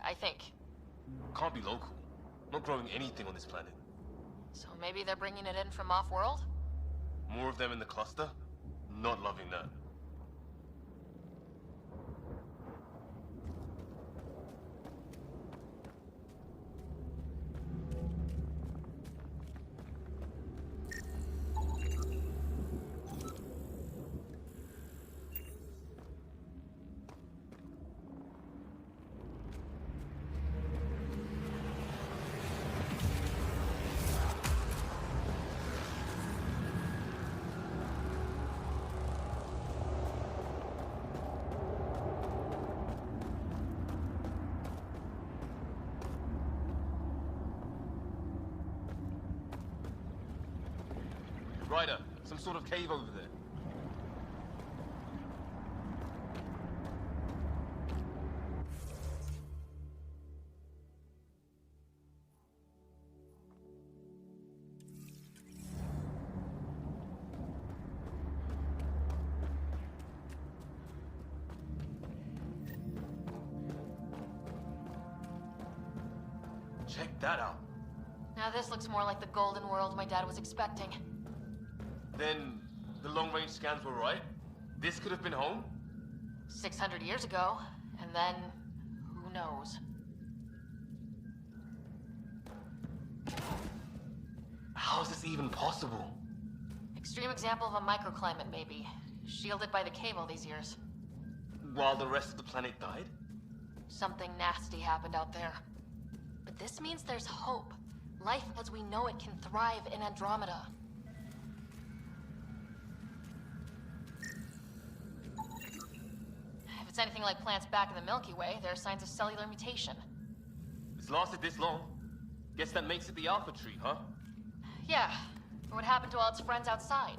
I think. Can't be local. Not growing anything on this planet. So maybe they're bringing it in from off-world? More of them in the cluster? Not loving that. Ryder, some sort of cave over there. Check that out. Now this looks more like the golden world my dad was expecting. Then, the long-range scans were right? This could have been home? 600 years ago, and then, who knows? How is this even possible? Extreme example of a microclimate, maybe. Shielded by the cave all these years. While the rest of the planet died? Something nasty happened out there. But this means there's hope. Life as we know it can thrive in Andromeda. If it's anything like plants back in the Milky Way, there are signs of cellular mutation. It's lasted this long. Guess that makes it the Alpha Tree, huh? Yeah, but what happened to all its friends outside?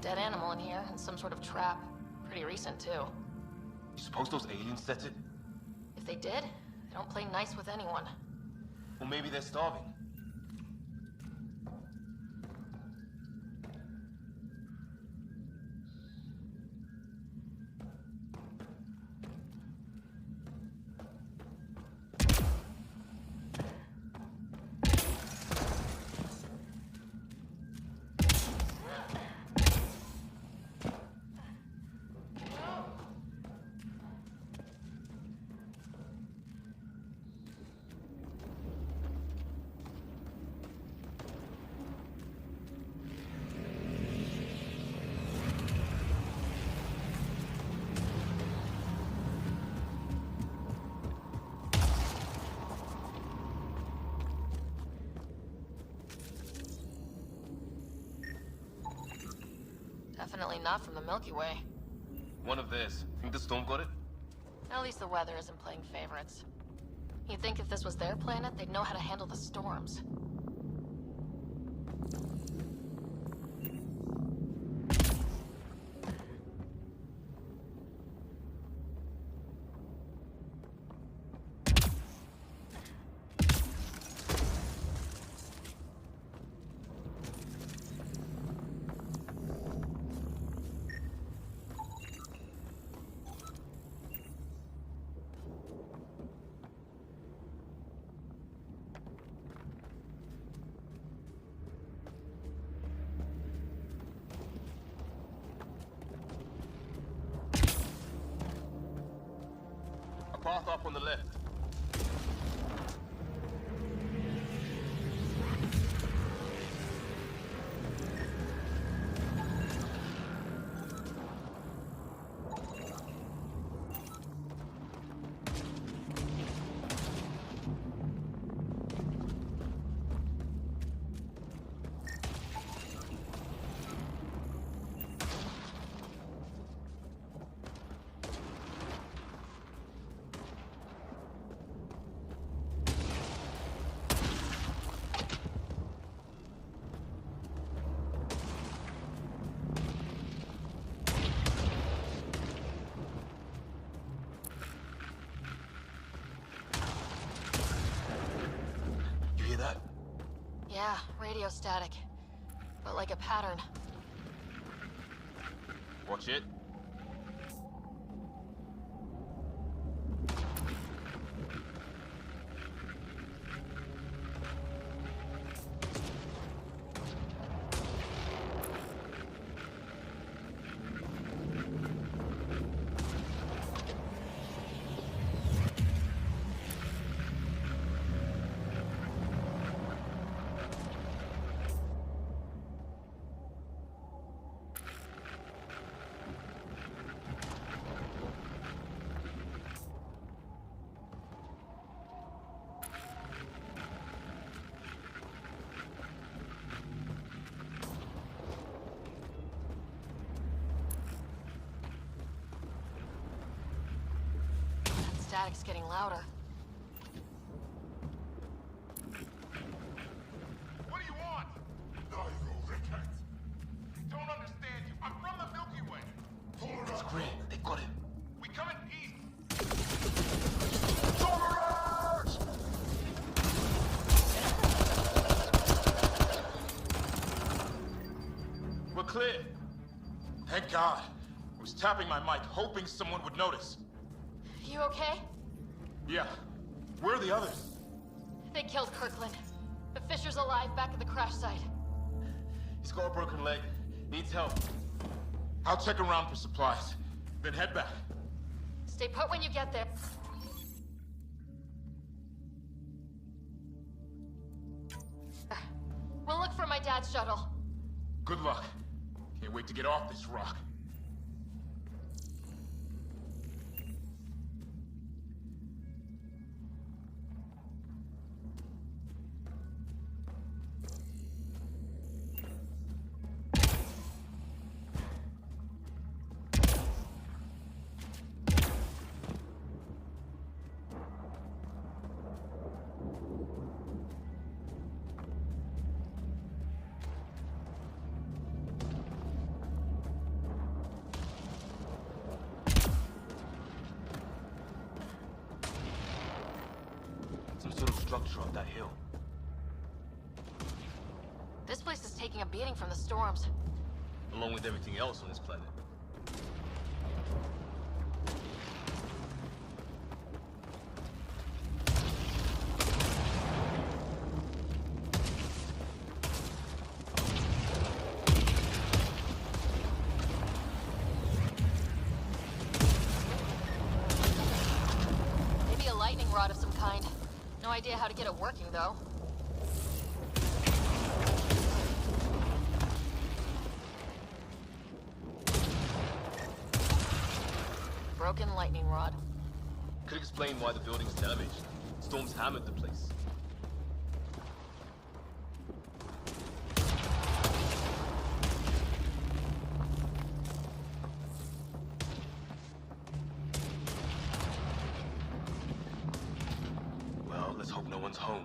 Dead animal in here, and some sort of trap. Pretty recent, too. You suppose those aliens set it? If they did, they don't play nice with anyone. Or maybe they're starving. Definitely not from the Milky Way. One of theirs. Think the storm got it? At least the weather isn't playing favorites. You'd think if this was their planet, they'd know how to handle the storms. Path up on the left. Yeah, radio static. But like a pattern. Watch it. Static's getting louder. What do you want? Don't understand you. I'm from the Milky Way. It's Green. They got him. We coming east. We're clear. Thank God. I was tapping my mic, hoping someone would notice. You okay? Yeah. Where are the others? They killed Kirkland. The Fisher's alive back at the crash site. He's got a broken leg. Needs help. I'll check around for supplies, then head back. Stay put when you get there. We'll look for my dad's shuttle. Good luck. Can't wait to get off this rock. Some sort of structure on that hill. This place is taking a beating from the storms. Along with everything else on this planet. Maybe a lightning rod of some kind. No idea how to get it working, though. Broken lightning rod. Could explain why the building's damaged. Storms hammered the place. Well, let's hope no one's home.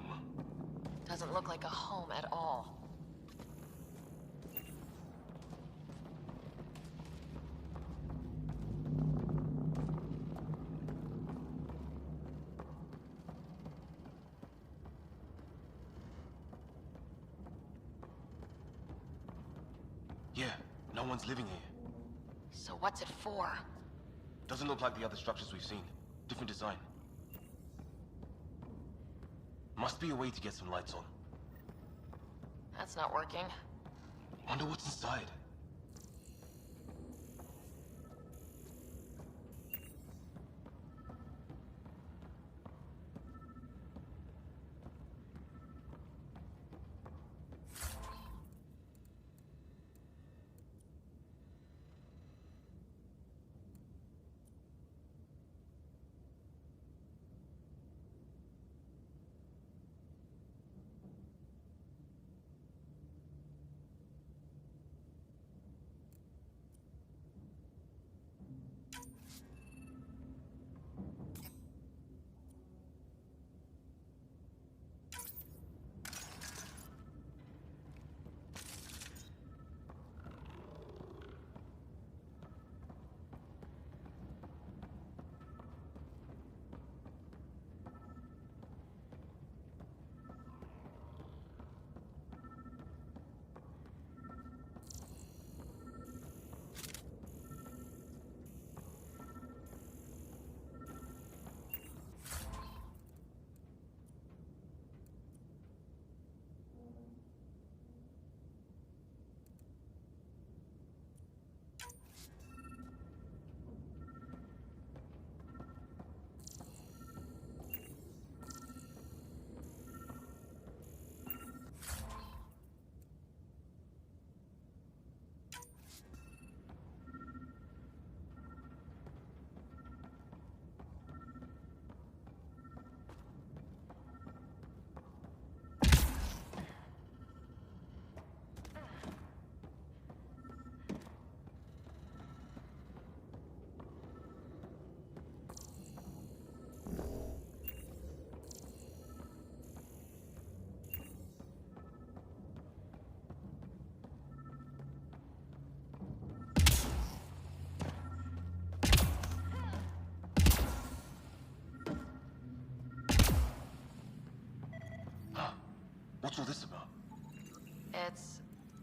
Doesn't look like a home at all. Yeah, no one's living here. So what's it for? Doesn't look like the other structures we've seen. Different design. Must be a way to get some lights on. That's not working. Wonder what's inside.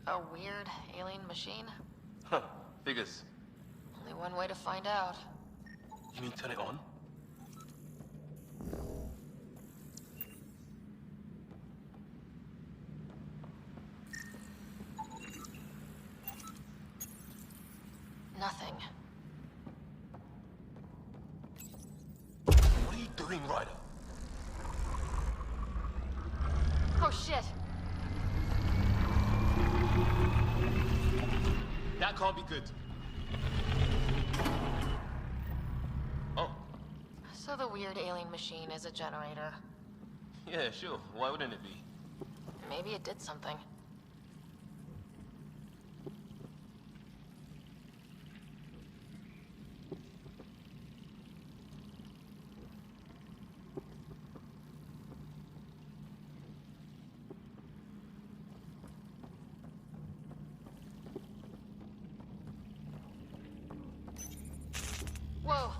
A weird alien machine? Huh, figures. Only one way to find out. You mean turn it on? Nothing. What are you doing, Ryder? Oh shit! That can't be good. Oh, So the weird alien machine is a generator. yeah, sure. Why wouldn't it be? Maybe it did something. Whoa!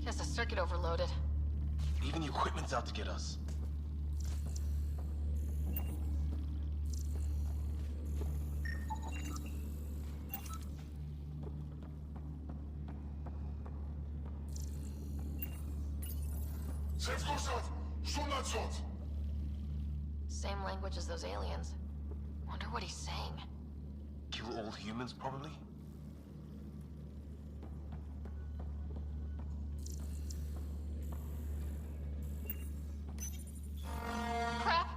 Guess the circuit overloaded. Even the equipment's out to get us. Same language as those aliens. Wonder what he's saying. Kill all humans, probably? Crap!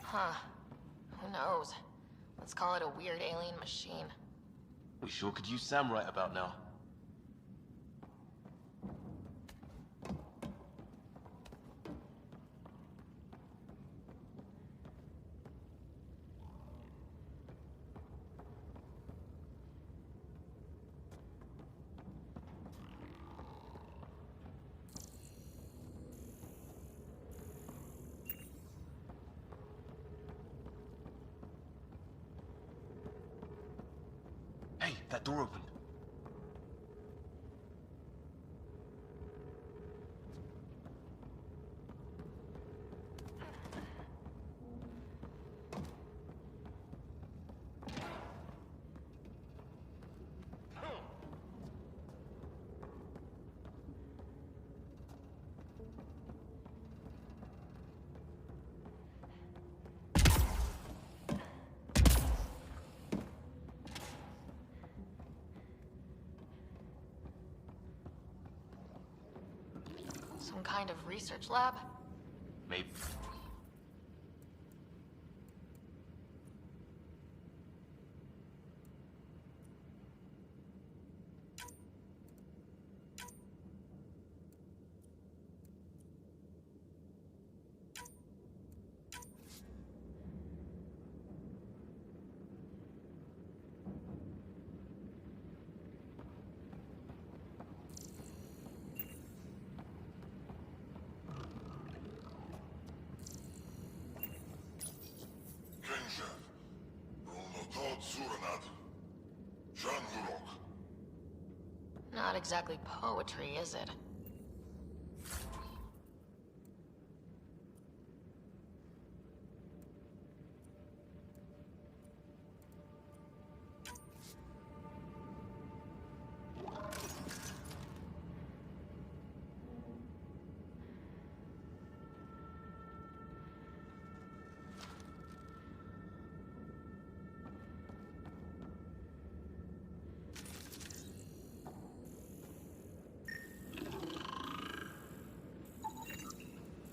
Huh. Who knows? Let's call it a weird alien machine. We sure could use Sam right about now. Hey, that door opened. Some kind of research lab? Maybe. Not exactly poetry, is it?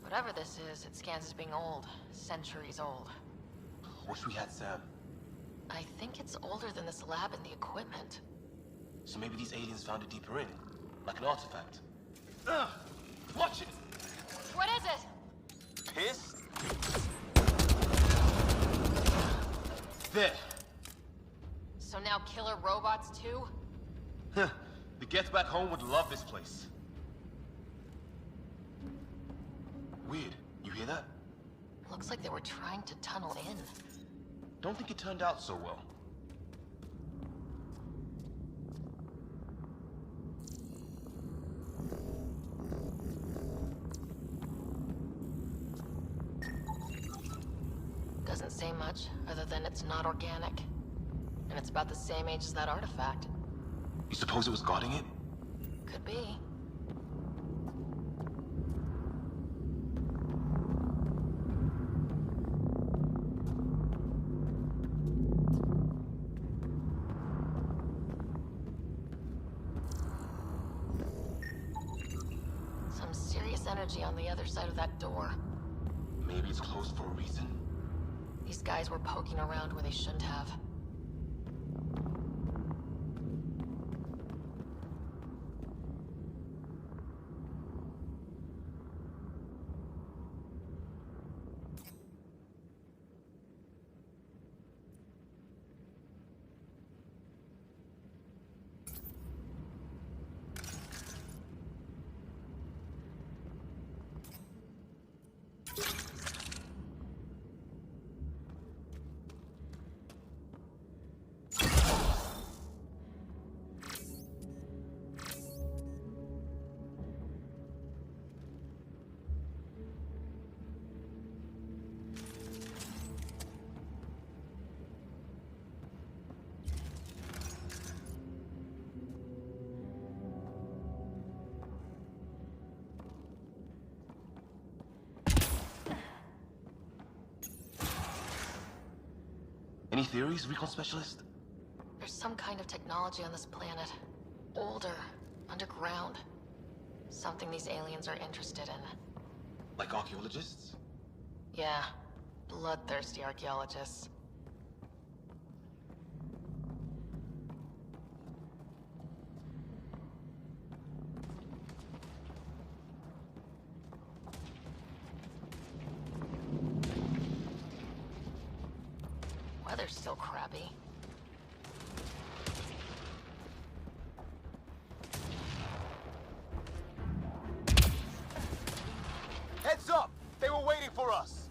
Whatever this is, it scans as being old. Centuries old. Wish we had Sam. I think it's older than this lab and the equipment. So maybe these aliens found it deeper in, like an artifact. Ugh! Watch it! What is it? Piss? There! So now killer robots too? Huh. The Get Back Home would love this place. Weird. You hear that? Looks like they were trying to tunnel in. Don't think it turned out so well. Doesn't say much, other than it's not organic. And it's about the same age as that artifact. You suppose it was guarding it? Could be. Some serious energy on the other side of that door. Maybe it's closed for a reason. These guys were poking around where they shouldn't have. Any theories, recon specialist? There's some kind of technology on this planet. Older, underground. Something these aliens are interested in. Like archaeologists? Yeah, bloodthirsty archaeologists. Weather's still crappy. Heads up! They were waiting for us!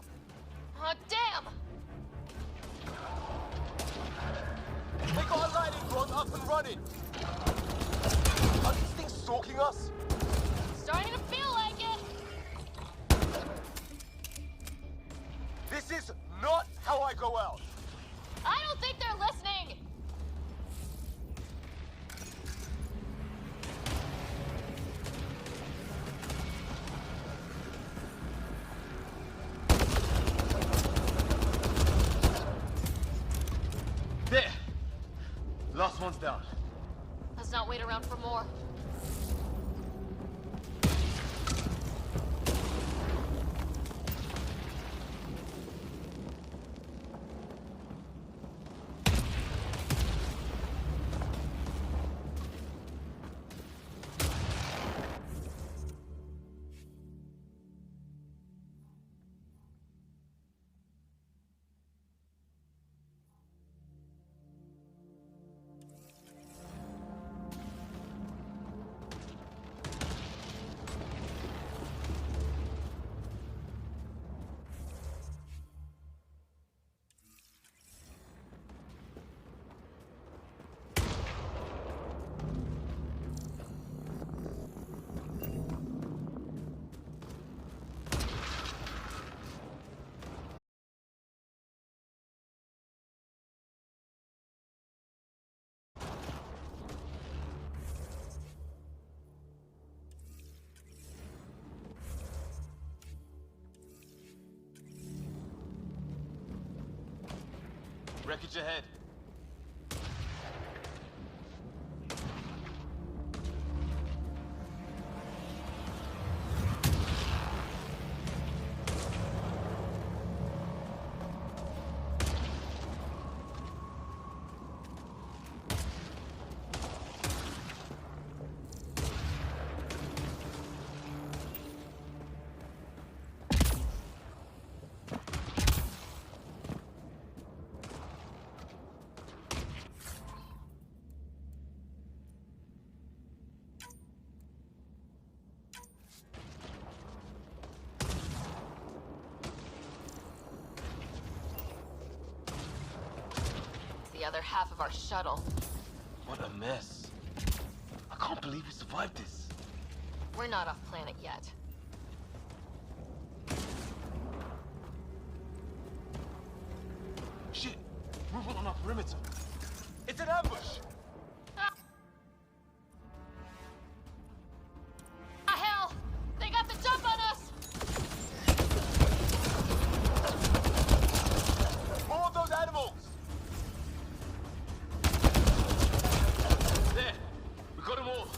Oh, damn! They got a lightning rod up and running! Are these things stalking us? Starting to feel like it! This is not how I go out! I don't think they're listening! There! Last one's down. Let's not wait around for more. Wreckage ahead. other half of our shuttle. What a mess. I can't believe we survived this. We're not off planet yet. Shit! Movement on our perimeter. It's an ambush! Ah, hell! They got the jump on us! More of those animals! There! We got them all!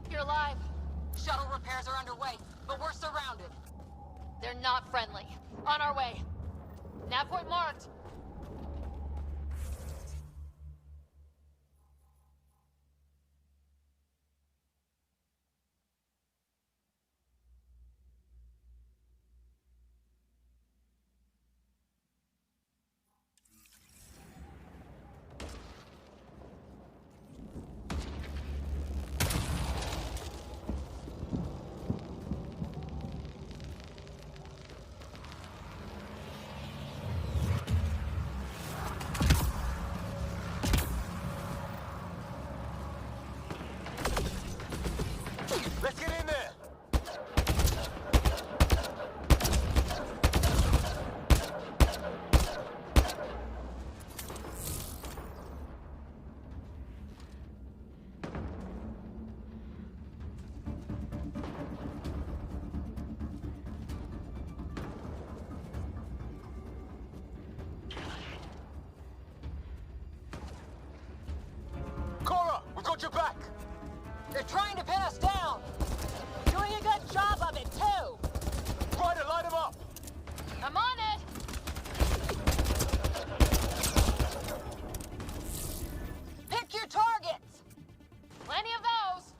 You're alive. Shuttle repairs are underway, but we're surrounded. They're not friendly. On our way. Nav point marked. Let's get in there! Cora, we've got your back! They're trying to pin us down! Doing a good job of it, too! Ryder, light him up! I'm on it! Pick your targets! Plenty of those!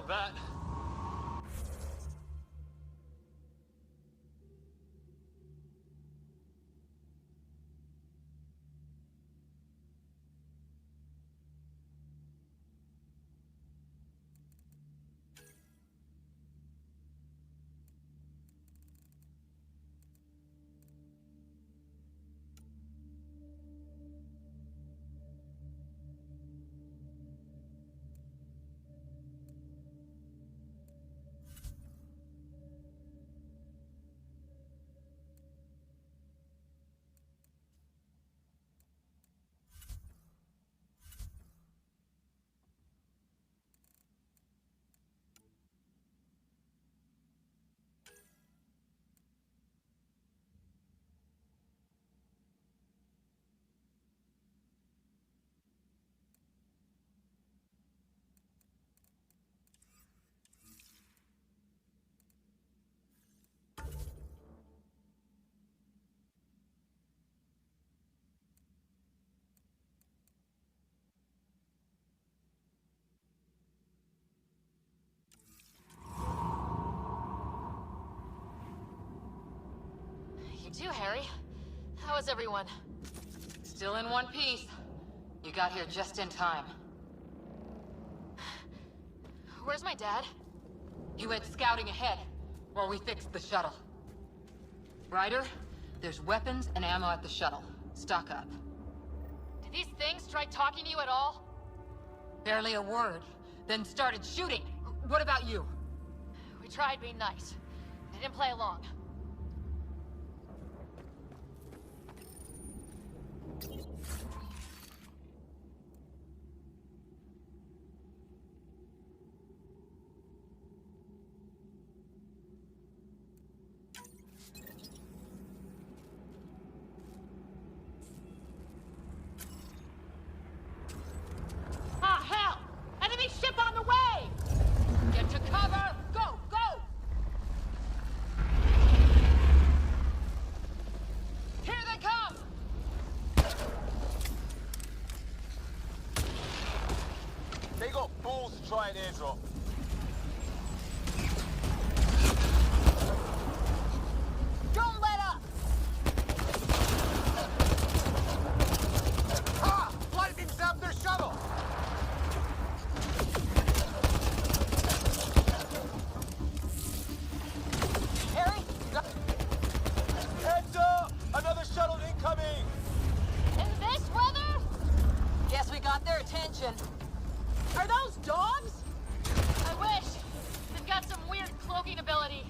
that. You too, Harry. How is everyone? Still in one piece. You got here just in time. Where's my dad? He went scouting ahead while we fixed the shuttle. Ryder, there's weapons and ammo at the shuttle. Stock up. Did these things try talking to you at all? Barely a word, then started shooting. What about you? We tried being nice. They didn't play along. Ah, hell! Enemy ship on the way! Get to cover! Go, go! Here they come! They got balls to try an airdrop. Don't let up! Ah! Lightning zapped their shuttle! Harry? Heads up! Another shuttle incoming! In this weather? Guess we got their attention. Are those dogs? I wish. They've got some weird cloaking ability.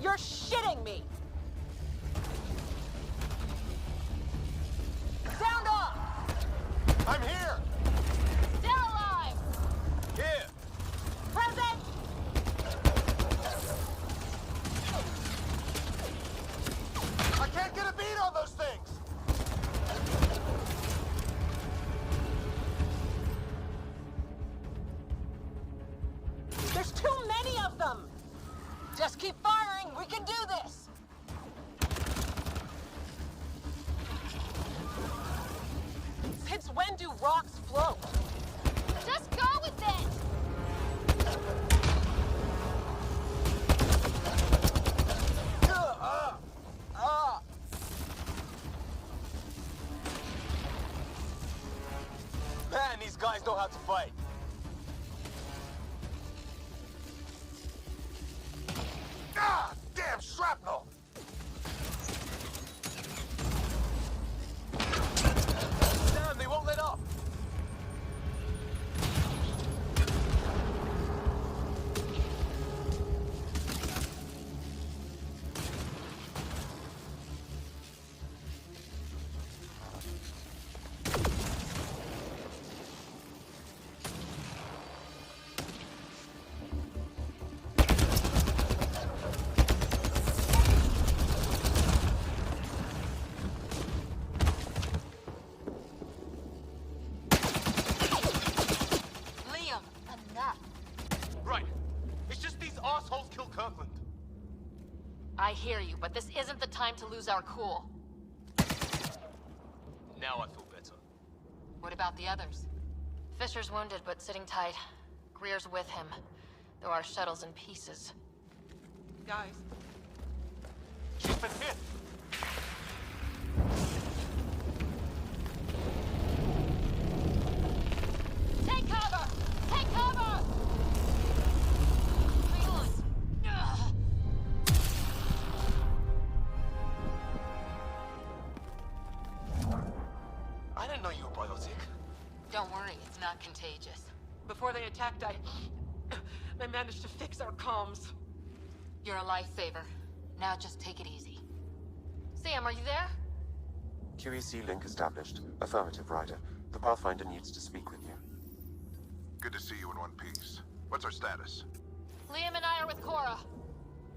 You're shitting me! Sound off! I'm here! Still alive! Here! Present! I can't get a beat on those things! There's too many of them! Just keep firing, we can do this! Since when do rocks float? Just go with it! Man, these guys know how to fight. Ah! Damn shrapnel! Damn, they won't let up! Liam, Enough. Right. It's just these assholes kill Kirkland. I hear you, but this isn't the time to lose our cool. Now I feel better. what about the others? Fisher's wounded, but sitting tight. Greer's with him, though our shuttle's in pieces. Guys. She's been hit! Take cover! Take cover! I didn't know you were biotic. Don't worry, it's not contagious. Before they attacked, I managed to fix our comms. You're a lifesaver. Now just take it easy. Sam, are you there? QEC link established. Affirmative, Ryder. The Pathfinder needs to speak with you. Good to see you in one piece. What's our status? Liam and I are with Cora.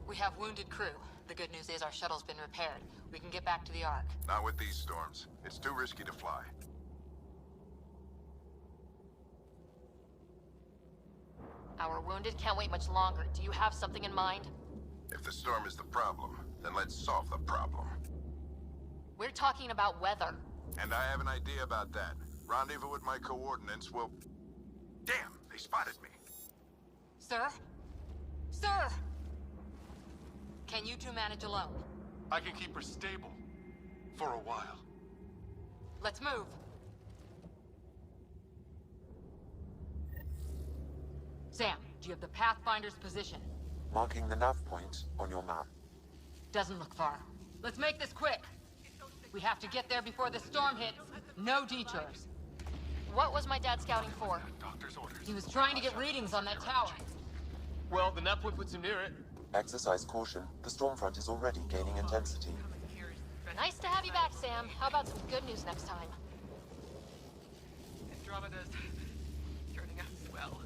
We have wounded crew. The good news is our shuttle's been repaired. We can get back to the Ark. Not with these storms. It's too risky to fly. Our wounded can't wait much longer. Do you have something in mind? If the storm is the problem, then let's solve the problem. We're talking about weather. And I have an idea about that. Rendezvous with my coordinates will... Damn, they spotted me. Sir? Sir! Can you two manage alone? I can keep her stable. For a while. Let's move. Sam, do you have the Pathfinder's position? Marking the nav point on your map. Doesn't look far. Let's make this quick. We have to get there before the storm hits. No detours. What was my dad scouting for? Doctor's orders. He was trying to get readings on that tower. Well, the nav point puts him near it. Exercise caution. The storm front is already gaining intensity. Nice to have you back, Sam. How about some good news next time? Andromeda's turning out swell.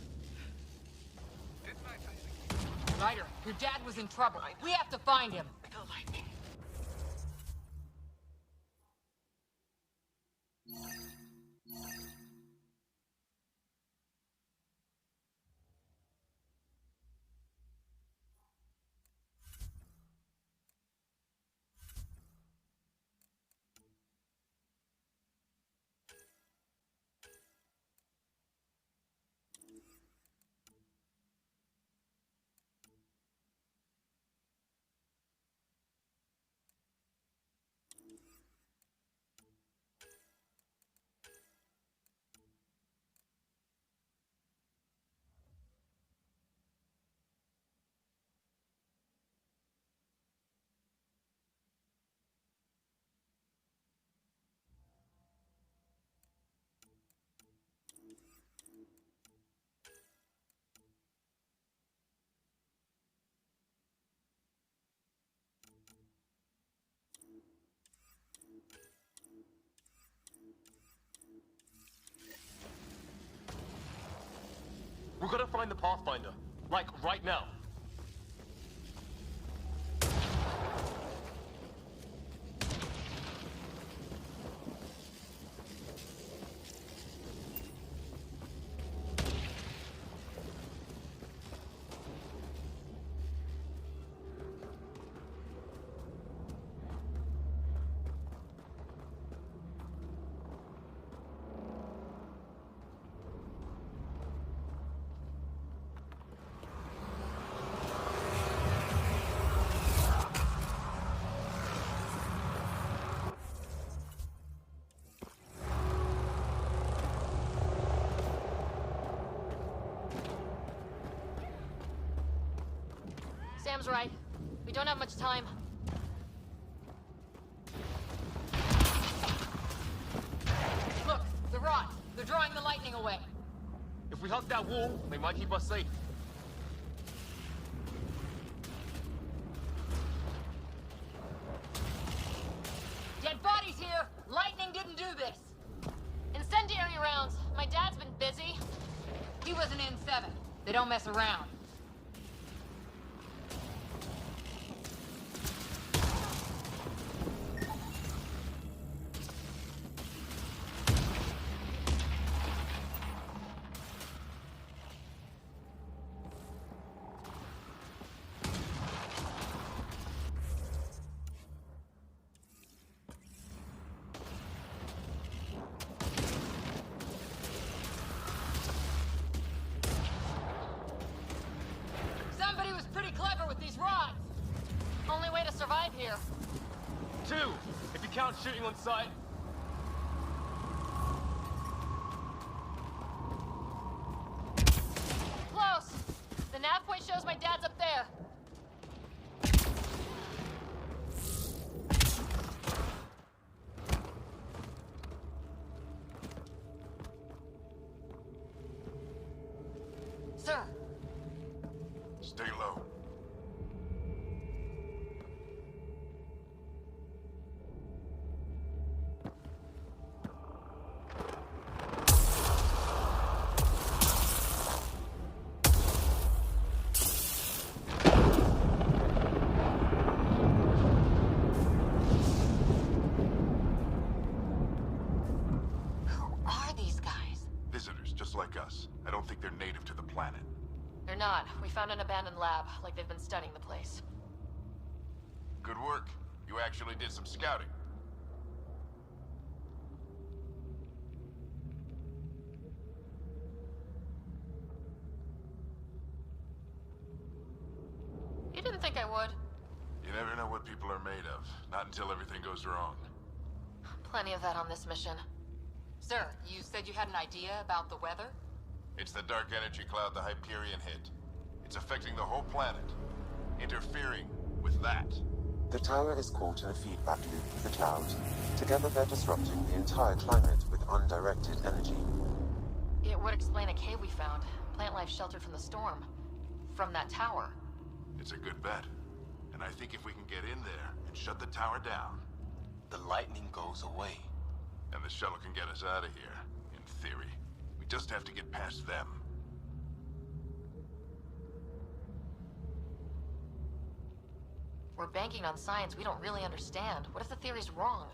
Ryder, your dad was in trouble. We have to find him. The lightning. We've got to find the Pathfinder. Like, right now. Sam's right. We don't have much time. Look, the rods. They're drawing the lightning away. If we hug that wall, they might keep us safe. Dead bodies here. Lightning didn't do this. Incendiary rounds. My dad's been busy. He was an N7. They don't mess around. these rods! Only way to survive here. 2, if you count shooting on sight. Close! The nav point shows my dad's up there. Sir, Stay low. who are these guys? Visitors, just like us. I don't think they're native to the planet. They're not. We found an abandoned lab, like they've been studying the place. Good work. You actually did some scouting. You didn't think I would? You never know what people are made of. Not until everything goes wrong. Plenty of that on this mission. Sir, you said you had an idea about the weather? It's the dark energy cloud the Hyperion hit. It's affecting the whole planet. Interfering with that. The tower is caught in a feedback loop with the cloud. Together they're disrupting the entire climate with undirected energy. It would explain a cave we found. Plant life sheltered from the storm. From that tower. It's a good bet. And I think if we can get in there and shut the tower down, The lightning goes away. and the shuttle can get us out of here, in theory. We just have to get past them. We're banking on science we don't really understand. What if the theory's wrong?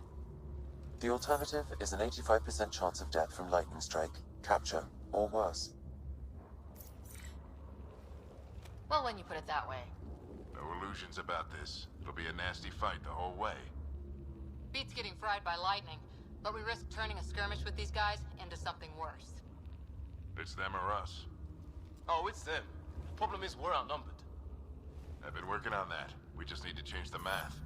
The alternative is an 85% chance of death from lightning strike, capture, or worse. Well, when you put it that way. No illusions about this. It'll be a nasty fight the whole way. Beats getting fried by lightning, but we risk turning a skirmish with these guys into something worse. It's them or us. Oh, it's them. Problem is, we're outnumbered. I've been working on that. We just need to change the math.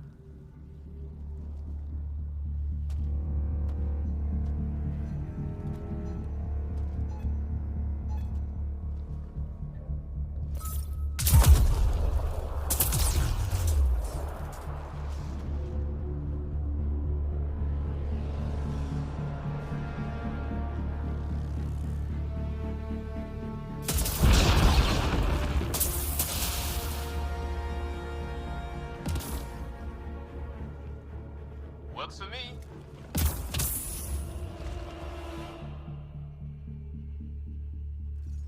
Works for me.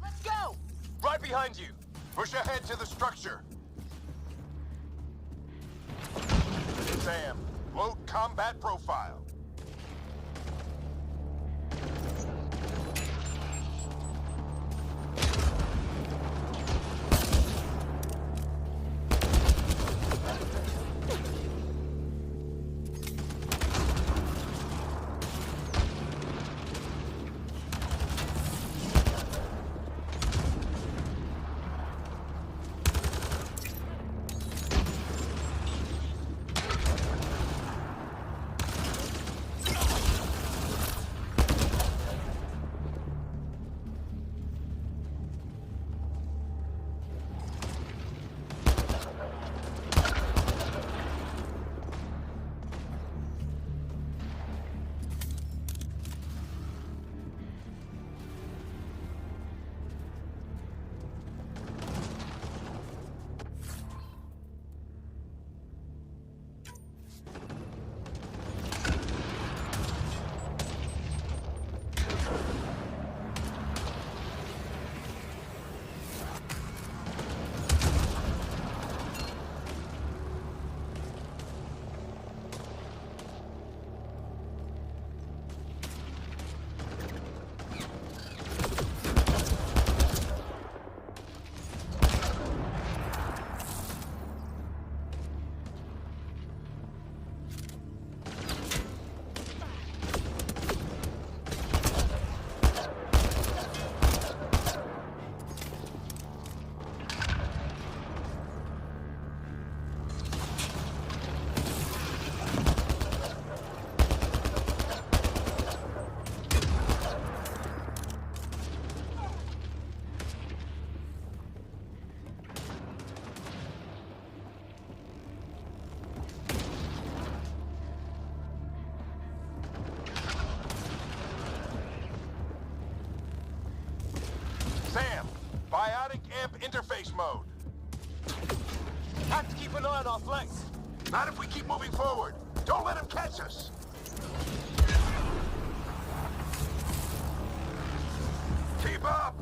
Let's go! Right behind you. Push ahead to the structure. Sam, load combat profile. interface mode. Have to keep an eye on our flanks. Not if we keep moving forward. Don't let him catch us. Keep up!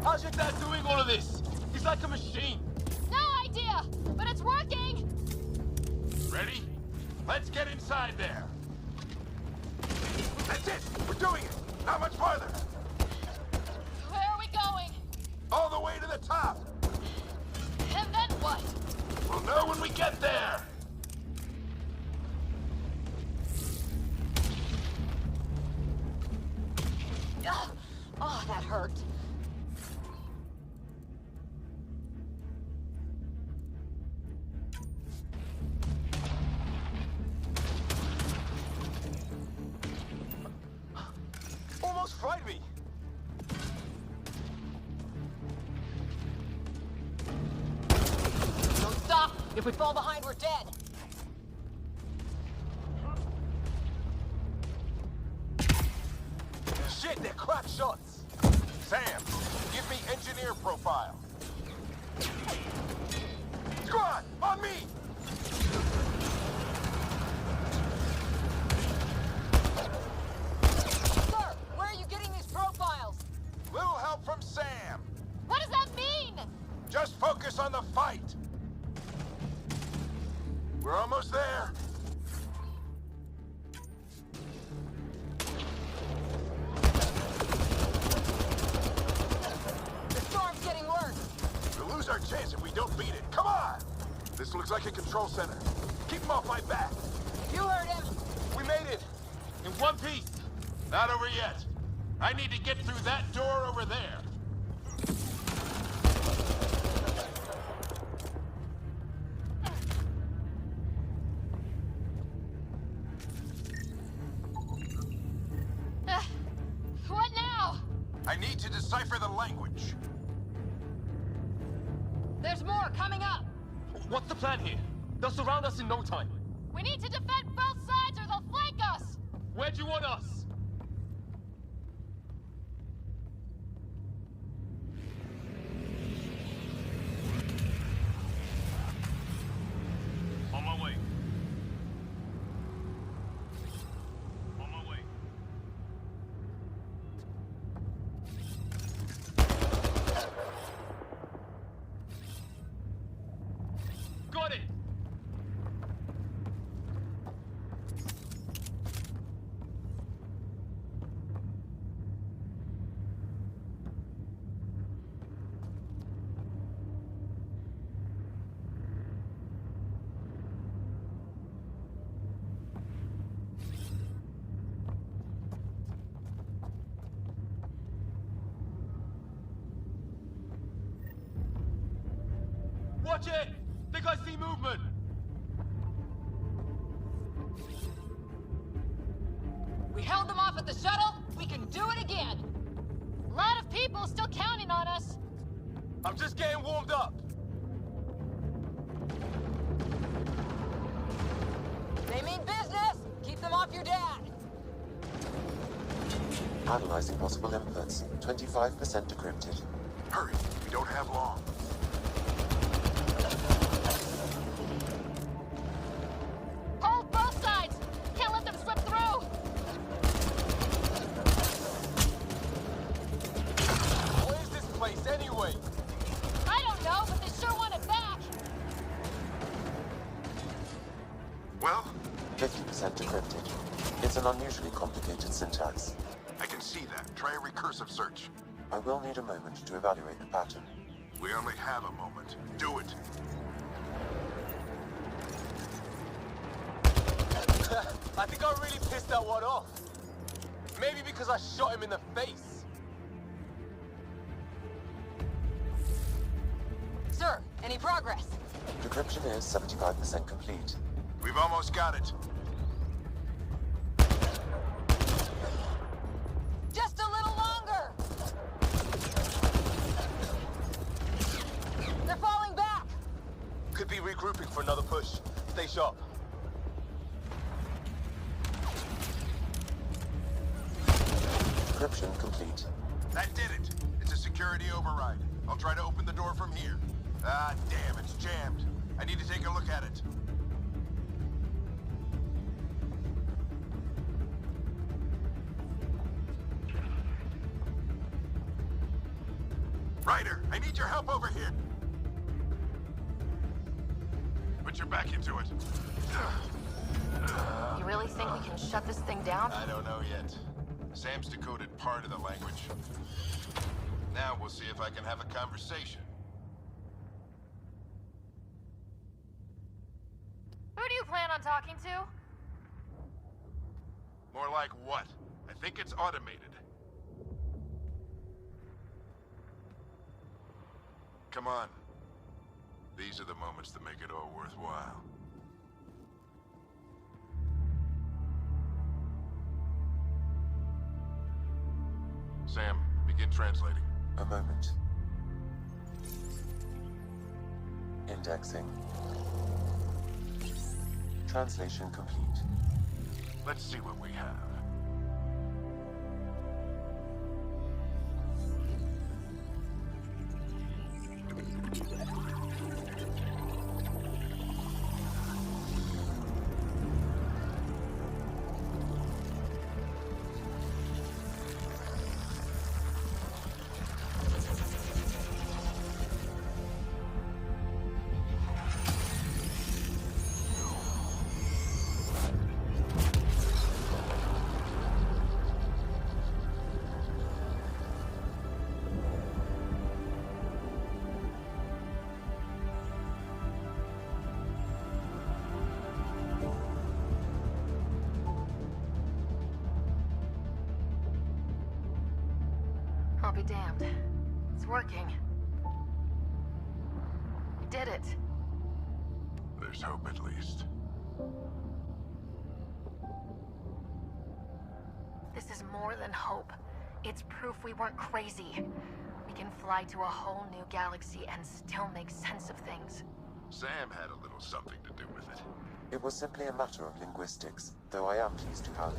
How's your dad doing all of this? He's like a machine. No idea, but it's working! Ready? Let's get inside there. That's it! We're doing it! Not much farther! Where are we going? All the way to the top! And then what? We'll know when we get there! Ugh. Oh, that hurt. Almost frightened me. Don't stop! If we fall behind, we're dead! Shit, they're crap shots. Sam, give me engineer profile. Squad, on me! Sir, where are you getting these profiles? Little help from Sam. What does that mean? Just focus on the fight. We're almost there. The storm's getting worse! We'll lose our chance if we don't beat it. Come on! This looks like a control center. Keep him off my back. You heard him! We made it. In one piece. Not over yet. I need to get through that door over there. What now? I need to decipher the language. There's more coming up! What's the plan here? They'll surround us in no time. We need to defend both sides or they'll flank us! Where do you want us? On my way. On my way. Got it! Watch it! Think I see movement! We held them off at the shuttle, we can do it again! A lot of people still counting on us. I'm just getting warmed up. They mean business! Keep them off your dad! Analyzing possible inputs. 25% decrypted. Hurry, we don't have long. Hold both sides! Can't let them slip through! What is this place anyway? I don't know, but they sure want it back! Well, 50% decrypted. It's an unusually complicated syntax. I can see that. Try a recursive search. I will need a moment to evaluate the pattern. We only have a moment. Do it. I think I really pissed that one off. Maybe because I shot him in the face. Sir, any progress? Decryption is 75% complete. We've almost got it. Just a little longer! They're falling back! Could be regrouping for another push. Stay sharp. Disruption complete. That did it. It's a security override. I'll try to open the door from here. Ah, damn, it's jammed. I need to take a look at it. Ryder, I need your help over here. Put your back into it. You really think we can shut this thing down? I don't know yet. Sam's decoded part of the language. Now we'll see if I can have a conversation. Who do you plan on talking to? More like what? I think it's automated. Come on. These are the moments that make it all worthwhile. Sam, begin translating. A moment. Indexing. Translation complete. Let's see what we have. I'll be damned. It's working. We did it. There's hope at least. This is more than hope. It's proof we weren't crazy. We can fly to a whole new galaxy and still make sense of things. Sam had a little something to do with it. It was simply a matter of linguistics, though I am pleased to have.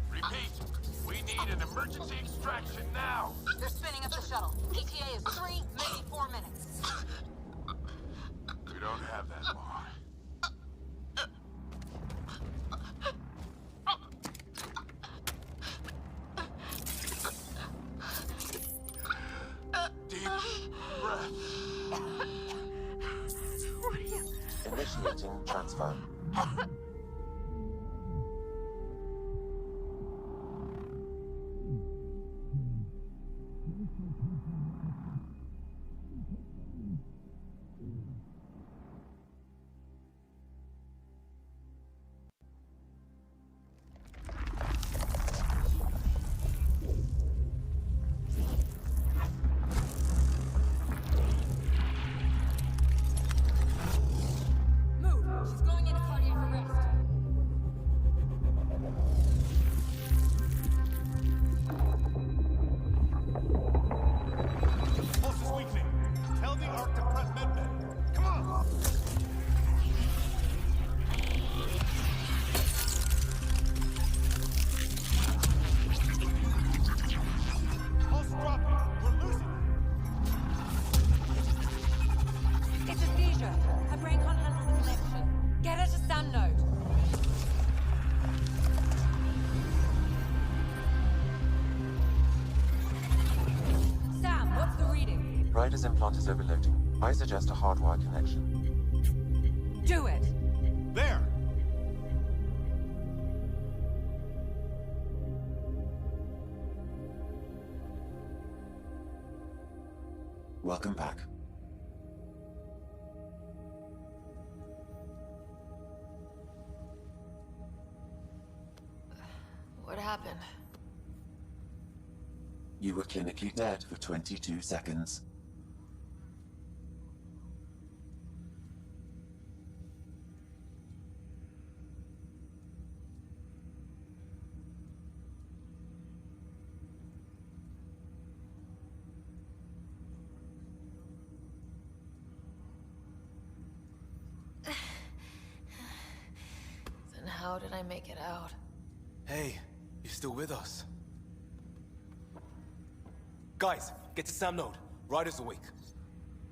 Repeat, we need an emergency extraction now. They're spinning up the shuttle. ETA is 3, maybe 4 minutes. We don't have that long. Deep breath. What are you... Initiating transfer. Move! She's going into cardiac arrest. Pulse is weakening. Tell the Ark to press medbay. Come on! Pulse dropping. We're losing it. It's a seizure. Her brain can't handle the connection. Get her to stand node. Sam, what's the reading? Ryder's implant is overloading. I suggest a hardwire connection. Do it. There! Welcome back. What happened? You were clinically dead for 22 seconds. Then how did I make it out? Hey, you're still with us. Guys, get to Sam Node. Ryder's awake.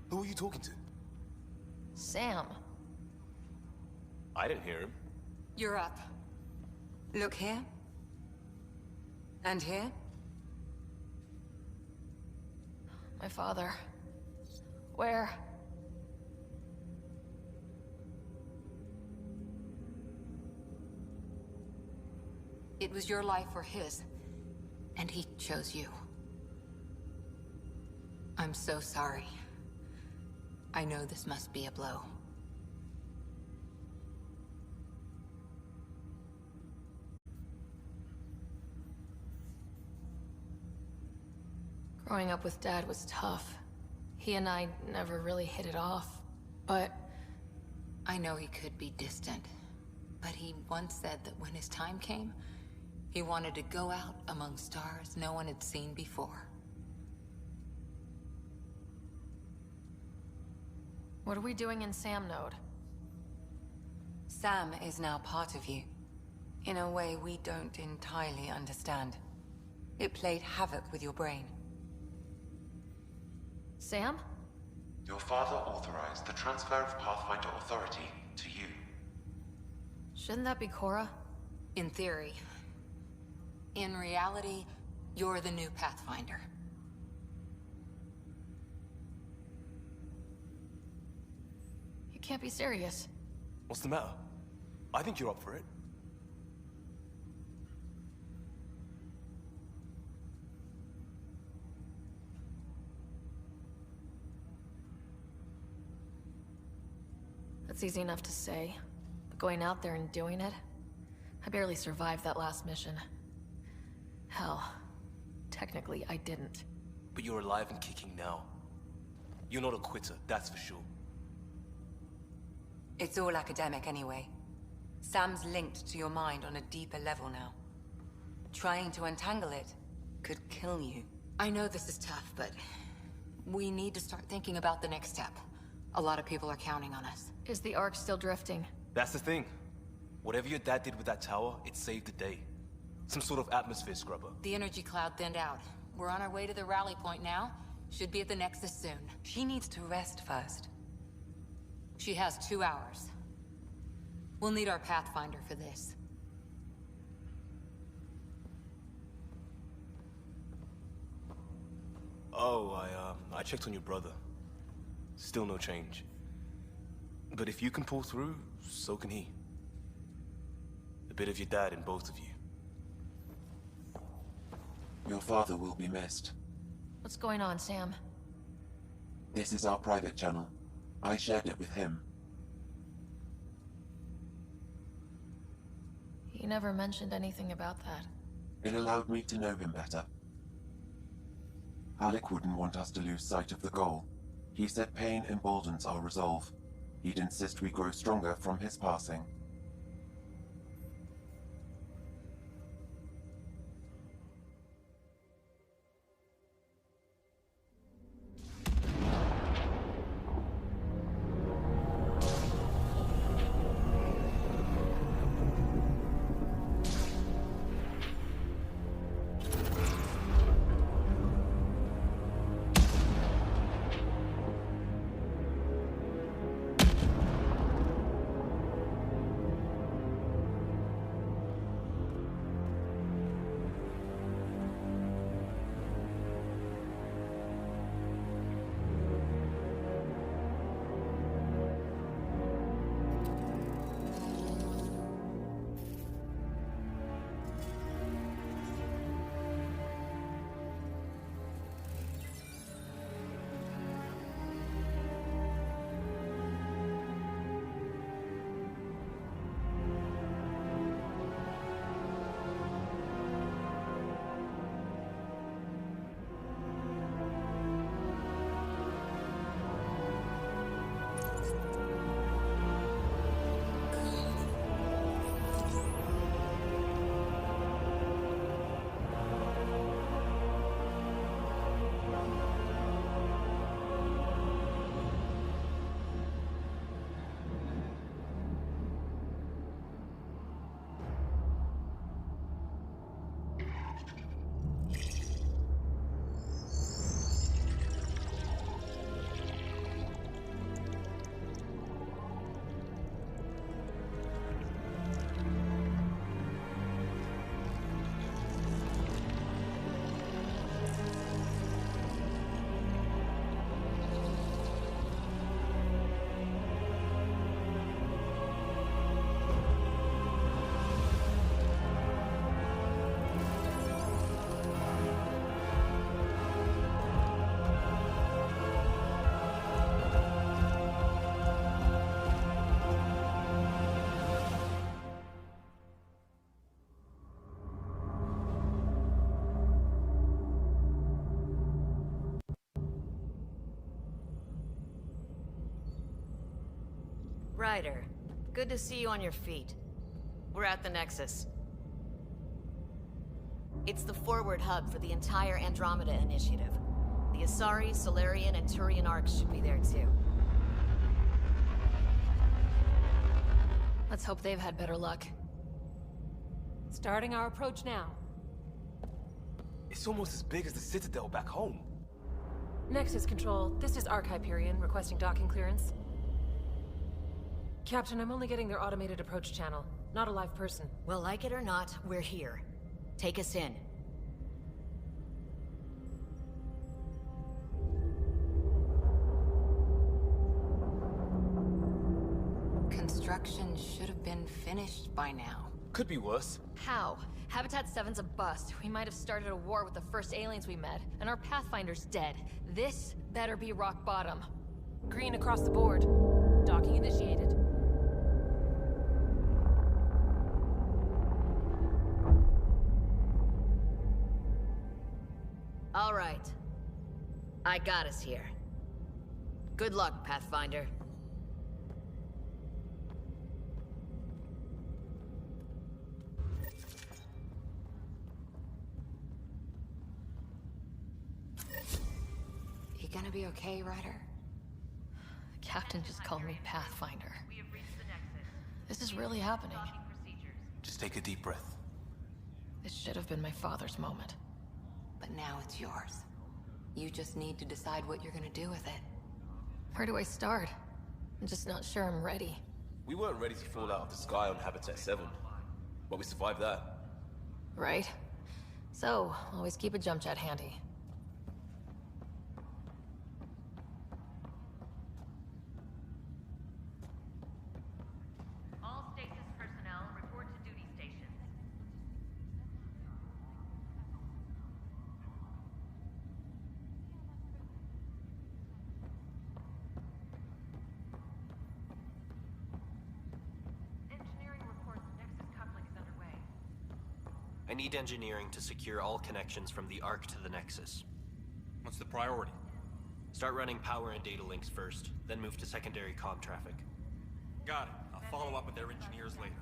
Who are you talking to? Sam. I didn't hear him. You're up. Look here. And here. My father. Where? It was your life or his, and he chose you. I'm so sorry. I know this must be a blow. Growing up with Dad was tough. He and I never really hit it off, but... I know he could be distant, but he once said that when his time came, he wanted to go out among stars no one had seen before. What are we doing in Sam Node? Sam is now part of you. In a way we don't entirely understand. It played havoc with your brain. Sam? Your father authorized the transfer of Pathfinder authority to you. Shouldn't that be Cora? In theory. In reality, you're the new Pathfinder. You can't be serious. What's the matter? I think you're up for it. That's easy enough to say. But going out there and doing it? I barely survived that last mission. Hell, technically I didn't. But you're alive and kicking now. You're not a quitter, that's for sure. It's all academic anyway. Sam's linked to your mind on a deeper level now. Trying to untangle it could kill you. I know this is tough, but we need to start thinking about the next step. A lot of people are counting on us. Is the Ark still drifting? That's the thing. Whatever your dad did with that tower, it saved the day. Some sort of atmosphere scrubber. The energy cloud thinned out. We're on our way to the rally point now. Should be at the Nexus soon. She needs to rest first. She has 2 hours. We'll need our Pathfinder for this. Oh, I checked on your brother. Still no change. But if you can pull through, so can he. A bit of your dad in both of you. Your father will be missed. What's going on, Sam? This is our private channel. I shared it with him. He never mentioned anything about that. It allowed me to know him better. Alec wouldn't want us to lose sight of the goal. He said pain emboldens our resolve. He'd insist we grow stronger from his passing. Ryder, good to see you on your feet. We're at the Nexus. It's the forward hub for the entire Andromeda initiative. The Asari, Solarian, and Turian arcs should be there too. Let's hope they've had better luck. Starting our approach now. It's almost as big as the Citadel back home. Nexus Control, this is Arc Hyperion requesting docking clearance. Captain, I'm only getting their automated approach channel, not a live person. Well, like it or not, we're here. Take us in. Construction should have been finished by now. Could be worse. How? Habitat 7's a bust. We might have started a war with the first aliens we met, and our Pathfinder's dead. This better be rock bottom. Green across the board. Docking initiated. All right. I got us here. Good luck, Pathfinder. You gonna be okay, Ryder? The captain just called me Pathfinder. This is really happening. Just take a deep breath. This should have been my father's moment. But now it's yours. You just need to decide what you're gonna do with it. Where do I start? I'm just not sure I'm ready. We weren't ready to fall out of the sky on Habitat 7, but we survived that. Right? So, always keep a jump jet handy. All stasis personnel report to duty stations. Engineering reports Nexus coupling is underway. I need engineering to secure all connections from the Ark to the Nexus. What's the priority? Start running power and data links first, then move to secondary comm traffic. Got it. I'll follow up with their engineers later.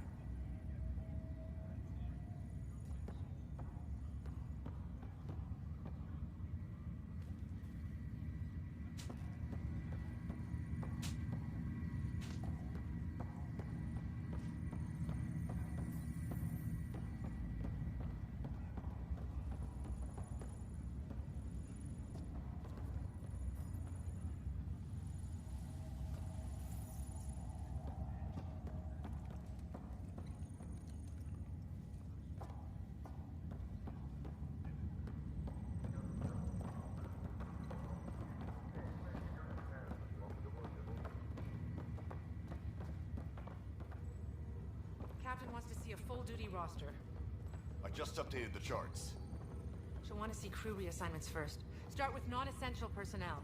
Captain wants to see a full-duty roster. I just updated the charts. She'll want to see crew reassignments first. Start with non-essential personnel.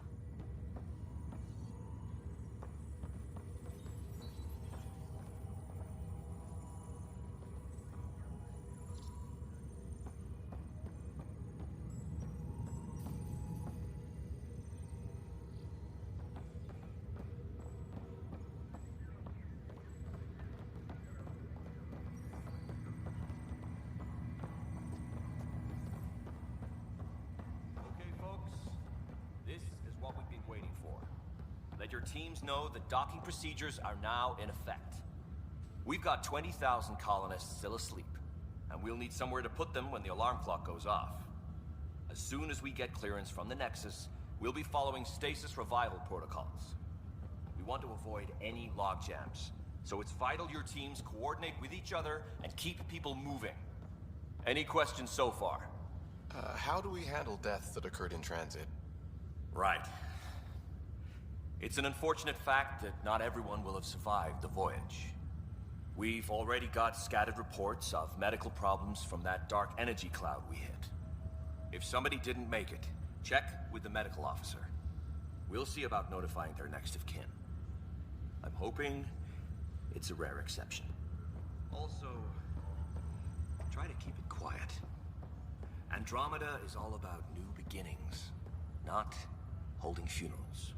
Okay, folks. This is what we've been waiting for. Let your teams know that docking procedures are now in effect. We've got 20,000 colonists still asleep, and we'll need somewhere to put them when the alarm clock goes off. As soon as we get clearance from the Nexus, we'll be following stasis revival protocols. We want to avoid any logjams, so it's vital your teams coordinate with each other and keep people moving. Any questions so far? How do we handle deaths that occurred in transit? Right. It's an unfortunate fact that not everyone will have survived the voyage. We've already got scattered reports of medical problems from that dark energy cloud we hit. If somebody didn't make it, check with the medical officer. We'll see about notifying their next of kin. I'm hoping it's a rare exception. Also, try to keep it quiet. Andromeda is all about new beginnings, not holding funerals.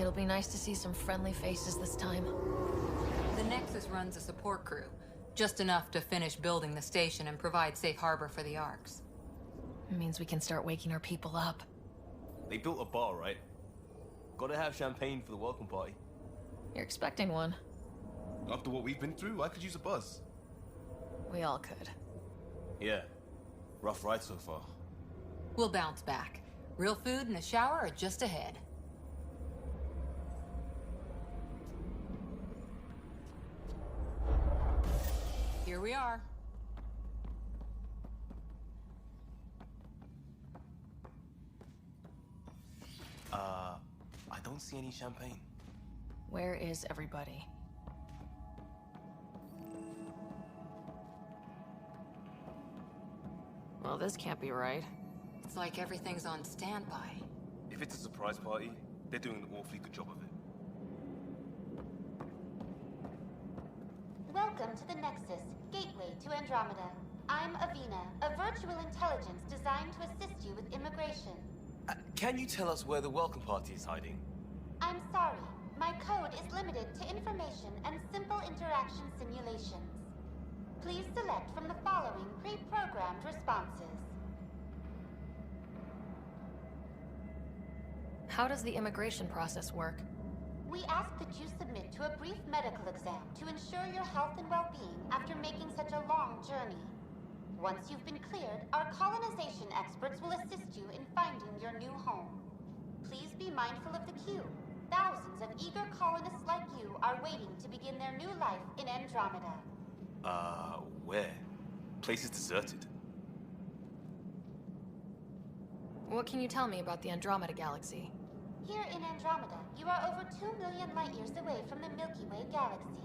It'll be nice to see some friendly faces this time. The Nexus runs a support crew. Just enough to finish building the station and provide safe harbor for the Arks. It means we can start waking our people up. They built a bar, right? Gotta have champagne for the welcome party. You're expecting one. After what we've been through, I could use a buzz. We all could. Yeah. Rough ride so far. We'll bounce back. Real food and a shower are just ahead. Here we are. I don't see any champagne. Where is everybody? Well, this can't be right. It's like everything's on standby. If it's a surprise party, they're doing an awfully good job of it. Welcome to the Nexus, gateway to Andromeda. I'm Avina, a virtual intelligence designed to assist you with immigration. Can you tell us where the welcome party is hiding? I'm sorry. My code is limited to information and simple interaction simulations. Please select from the following pre-programmed responses. How does the immigration process work? We ask that you submit to a brief medical exam to ensure your health and well-being after making such a long journey. Once you've been cleared, our colonization experts will assist you in finding your new home. Please be mindful of the queue. Thousands of eager colonists like you are waiting to begin their new life in Andromeda. Where? Place is deserted. What can you tell me about the Andromeda galaxy? Here in Andromeda, you are over 2 million light-years away from the Milky Way galaxy.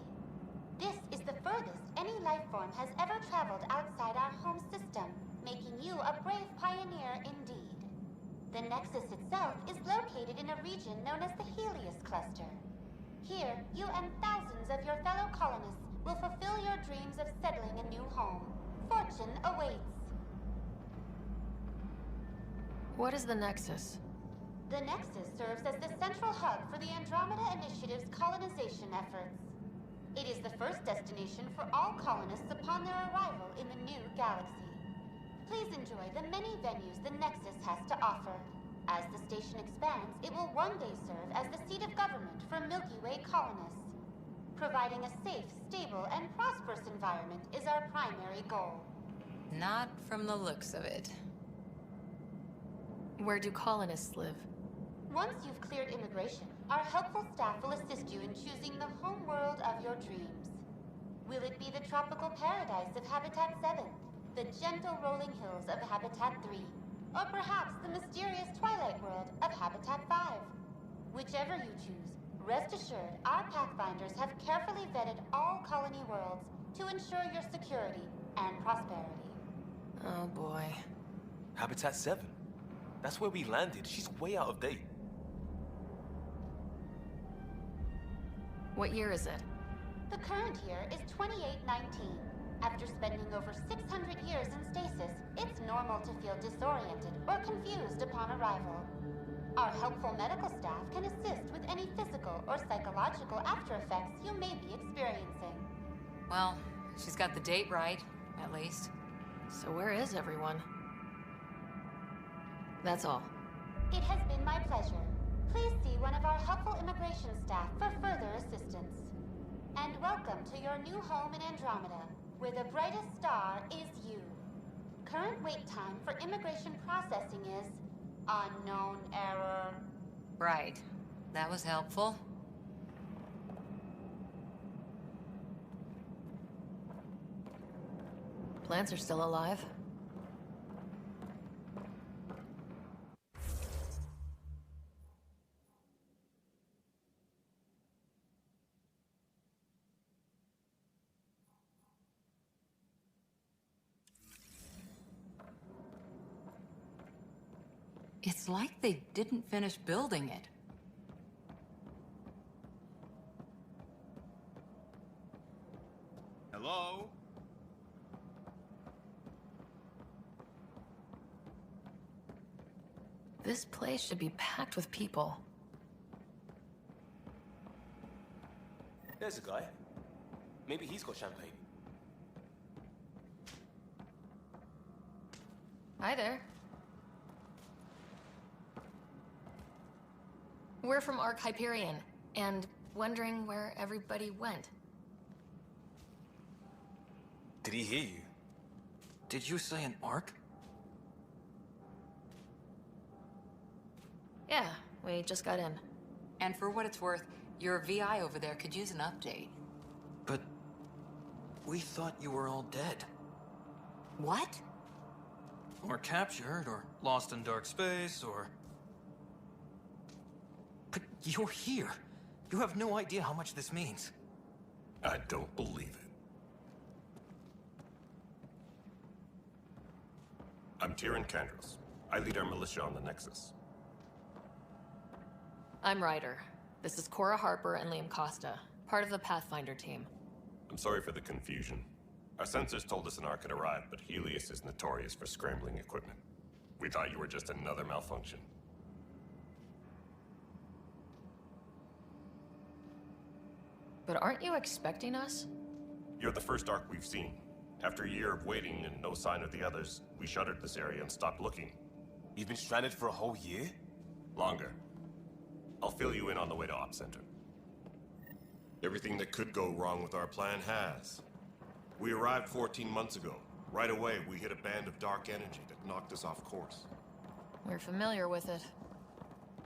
This is the furthest any life form has ever traveled outside our home system, making you a brave pioneer indeed. The Nexus itself is located in a region known as the Helios Cluster. Here, you and thousands of your fellow colonists will fulfill your dreams of settling a new home. Fortune awaits. What is the Nexus? The Nexus serves as the central hub for the Andromeda Initiative's colonization efforts. It is the first destination for all colonists upon their arrival in the new galaxy. Please enjoy the many venues the Nexus has to offer. As the station expands, it will one day serve as the seat of government for Milky Way colonists. Providing a safe, stable, and prosperous environment is our primary goal. Not from the looks of it. Where do colonists live? Once you've cleared immigration, our helpful staff will assist you in choosing the home world of your dreams. Will it be the tropical paradise of Habitat 7, the gentle rolling hills of Habitat 3, or perhaps the mysterious twilight world of Habitat 5? Whichever you choose, rest assured our Pathfinders have carefully vetted all colony worlds to ensure your security and prosperity. Oh boy. Habitat 7? That's where we landed. She's way out of date. What year is it? The current year is 2819. After spending over 600 years in stasis, it's normal to feel disoriented or confused upon arrival. Our helpful medical staff can assist with any physical or psychological after effects you may be experiencing. Well, she's got the date right, at least. So where is everyone? That's all. It has been my pleasure. Please see one of our helpful immigration staff for further assistance. And welcome to your new home in Andromeda, where the brightest star is you. Current wait time for immigration processing is unknown error. Right. That was helpful. Plants are still alive. It's like they didn't finish building it. Hello? This place should be packed with people. There's a guy. Maybe he's got champagne. Hi there. We're from Ark Hyperion, and wondering where everybody went. Did he hear you? Did you say an arc? Yeah, we just got in. And for what it's worth, your VI over there could use an update. But we thought you were all dead. What? Or captured, or lost in dark space, or... But you're here. You have no idea how much this means. I don't believe it. I'm Tyrion Kandros. I lead our militia on the Nexus. I'm Ryder. This is Cora Harper and Liam Costa, part of the Pathfinder team. I'm sorry for the confusion. Our sensors told us an Ark had arrived, but Helios is notorious for scrambling equipment. We thought you were just another malfunction. But aren't you expecting us? You're the first Ark we've seen. After a year of waiting and no sign of the others, we shuttered this area and stopped looking. You've been stranded for a whole year? Longer. I'll fill you in on the way to Op Center. Everything that could go wrong with our plan has. We arrived 14 months ago. Right away, we hit a band of dark energy that knocked us off course. We're familiar with it.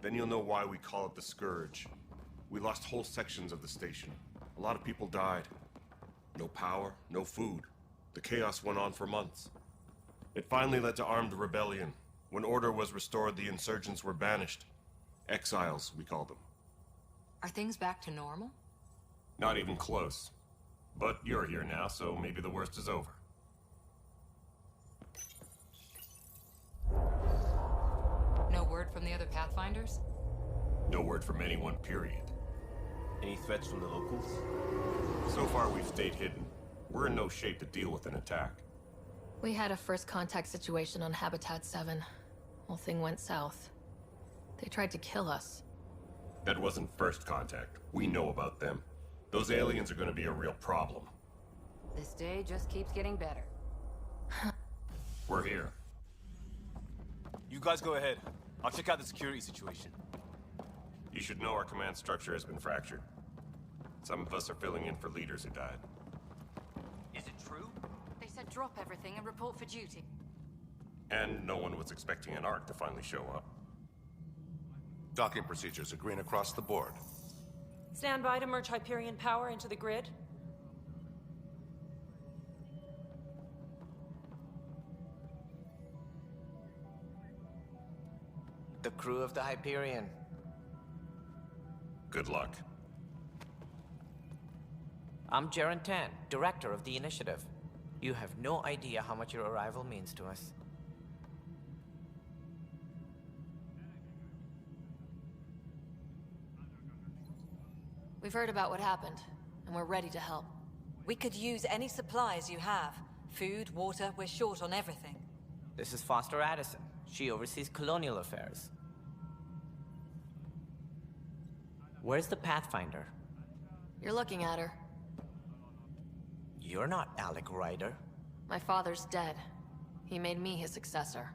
Then you'll know why we call it the Scourge. We lost whole sections of the station. A lot of people died. No power, no food. The chaos went on for months. It finally led to armed rebellion. When order was restored, the insurgents were banished. Exiles, we call them. Are things back to normal? Not even close. But you're here now, so maybe the worst is over. No word from the other Pathfinders? No word from anyone, period. Any threats from the locals? So far, we've stayed hidden. We're in no shape to deal with an attack. We had a first contact situation on Habitat 7. Whole thing went south. They tried to kill us. That wasn't first contact. We know about them. Those aliens are gonna be a real problem. This day just keeps getting better. We're here. You guys go ahead. I'll check out the security situation. You should know our command structure has been fractured. Some of us are filling in for leaders who died. Is it true? They said drop everything and report for duty. And no one was expecting an Ark to finally show up. Docking procedures are green across the board. Stand by to merge Hyperion power into the grid. The crew of the Hyperion. Good luck. I'm Jaren Tan, director of the initiative. You have no idea how much your arrival means to us. We've heard about what happened, and we're ready to help. We could use any supplies you have. Food, water, we're short on everything. This is Foster Addison. She oversees colonial affairs. Where's the Pathfinder? You're looking at her. You're not Alec Ryder. My father's dead. He made me his successor.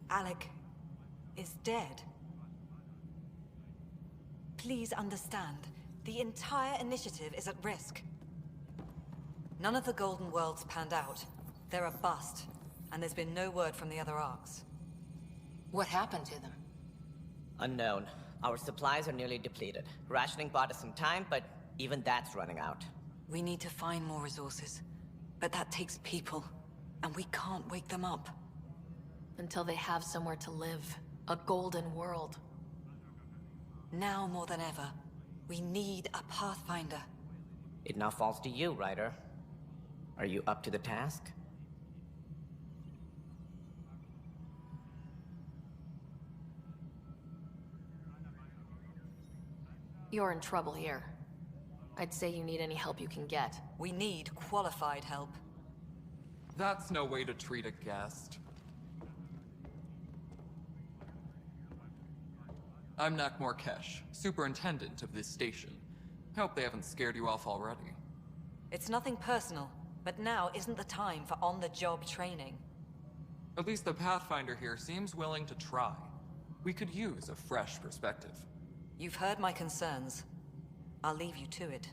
Alec is dead. Please understand, the entire initiative is at risk. None of the Golden Worlds panned out. They're a bust, and there's been no word from the other arcs. What happened to them? Unknown. Our supplies are nearly depleted. Rationing bought us some time, but even that's running out. We need to find more resources, but that takes people, and we can't wake them up. Until they have somewhere to live. A golden world. Now more than ever, we need a Pathfinder. It now falls to you, Ryder. Are you up to the task? You're in trouble here. I'd say you need any help you can get. We need qualified help. That's no way to treat a guest. I'm Nak Morkesh, superintendent of this station. Hope they haven't scared you off already. It's nothing personal, but now isn't the time for on-the-job training. At least the Pathfinder here seems willing to try. We could use a fresh perspective. You've heard my concerns. I'll leave you to it.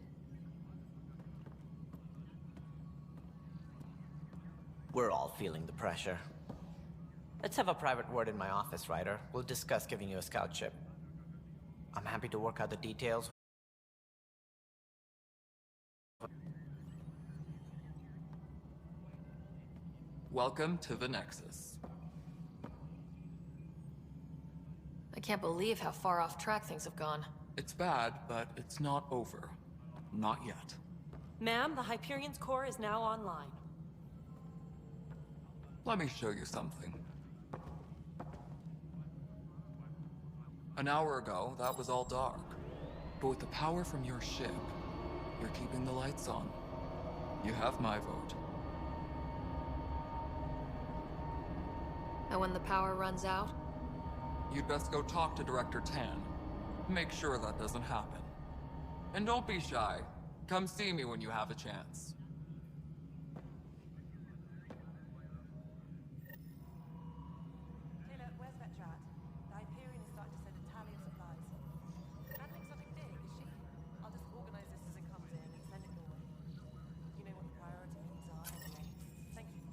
We're all feeling the pressure. Let's have a private word in my office, Ryder. We'll discuss giving you a scout ship. I'm happy to work out the details. Welcome to the Nexus. I can't believe how far off track things have gone. It's bad, but it's not over. Not yet. Ma'am, the Hyperion's core is now online. Let me show you something. An hour ago, that was all dark. But with the power from your ship, you're keeping the lights on. You have my vote. And when the power runs out? You'd best go talk to Director Tan. Make sure that doesn't happen. And don't be shy. Come see me when you have a chance. Taylor, where's Vetra at? The Hyperion is starting to send a tally of supplies. Handling something big, is she? I'll just organize this as it comes in and send it your way. You know what the priorities are anyway. Thank you.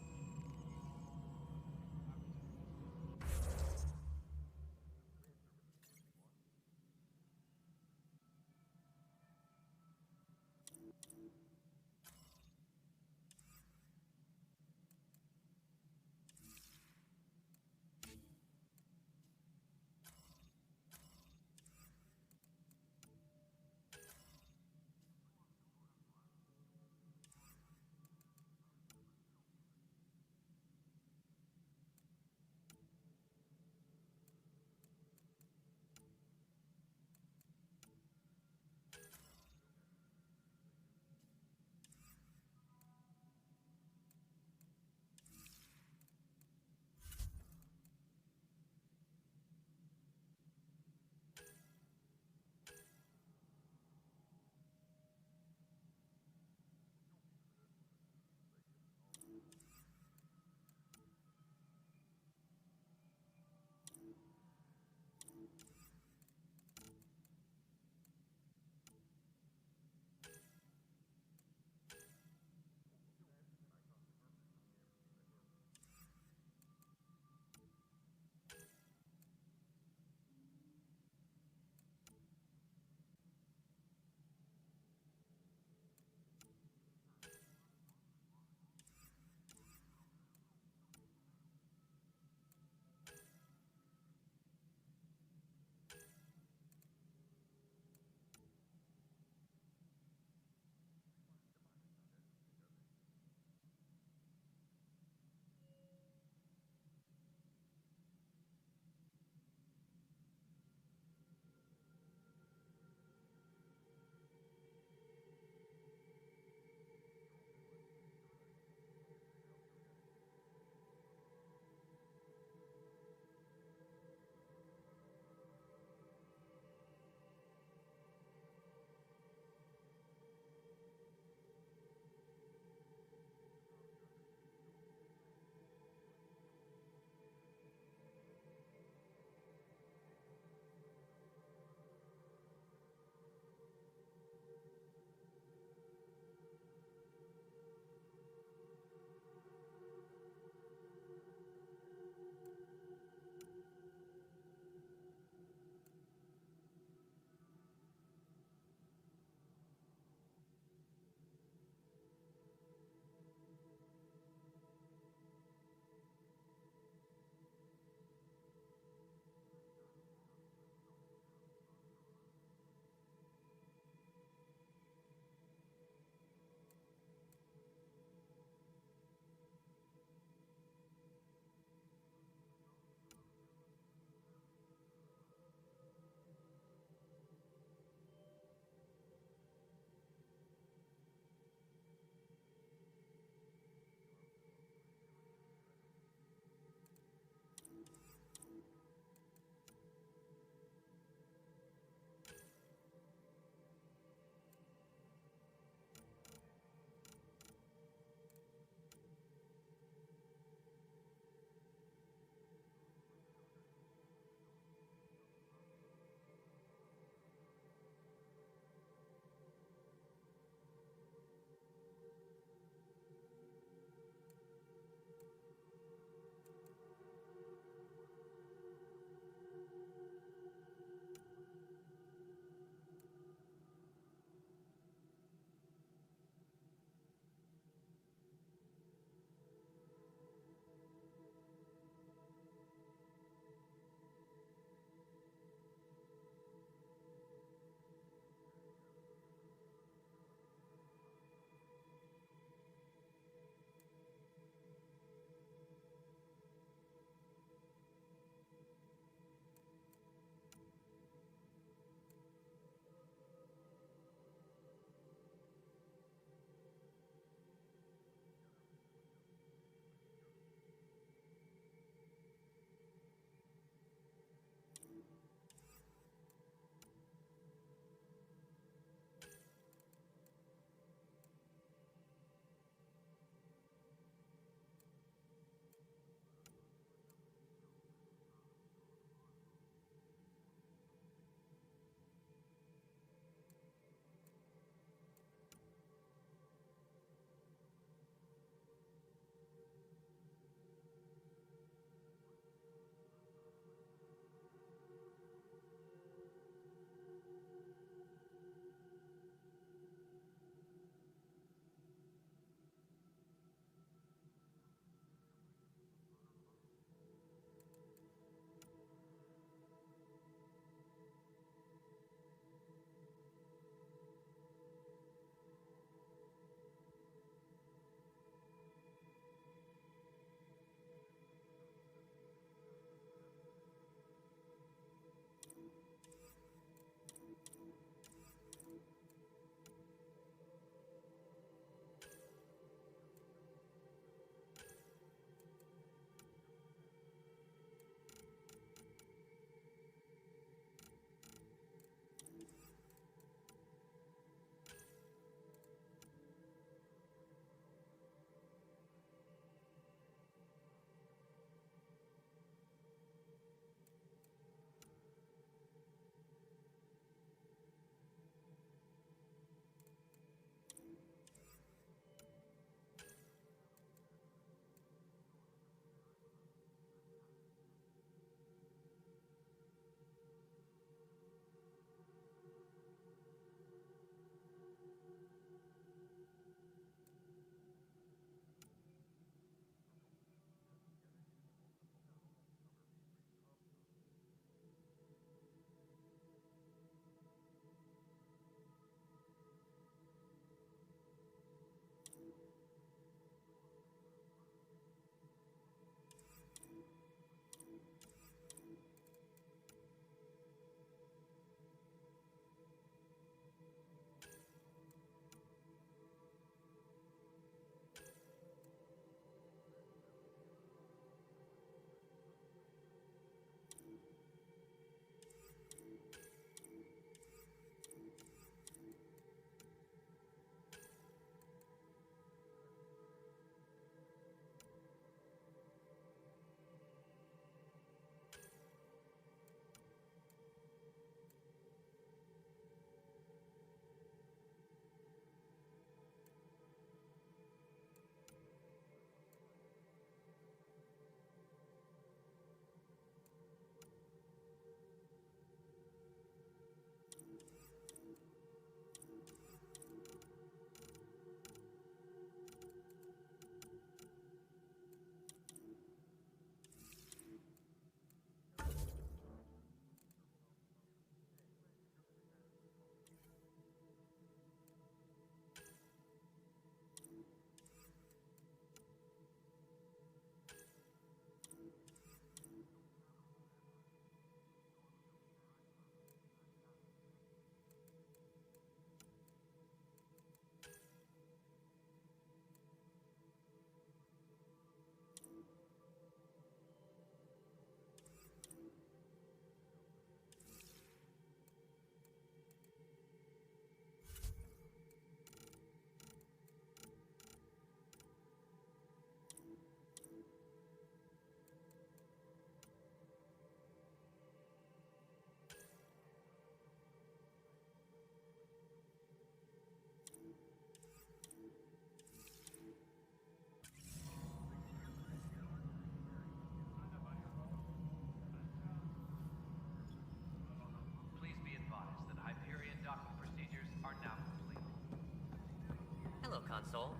soul.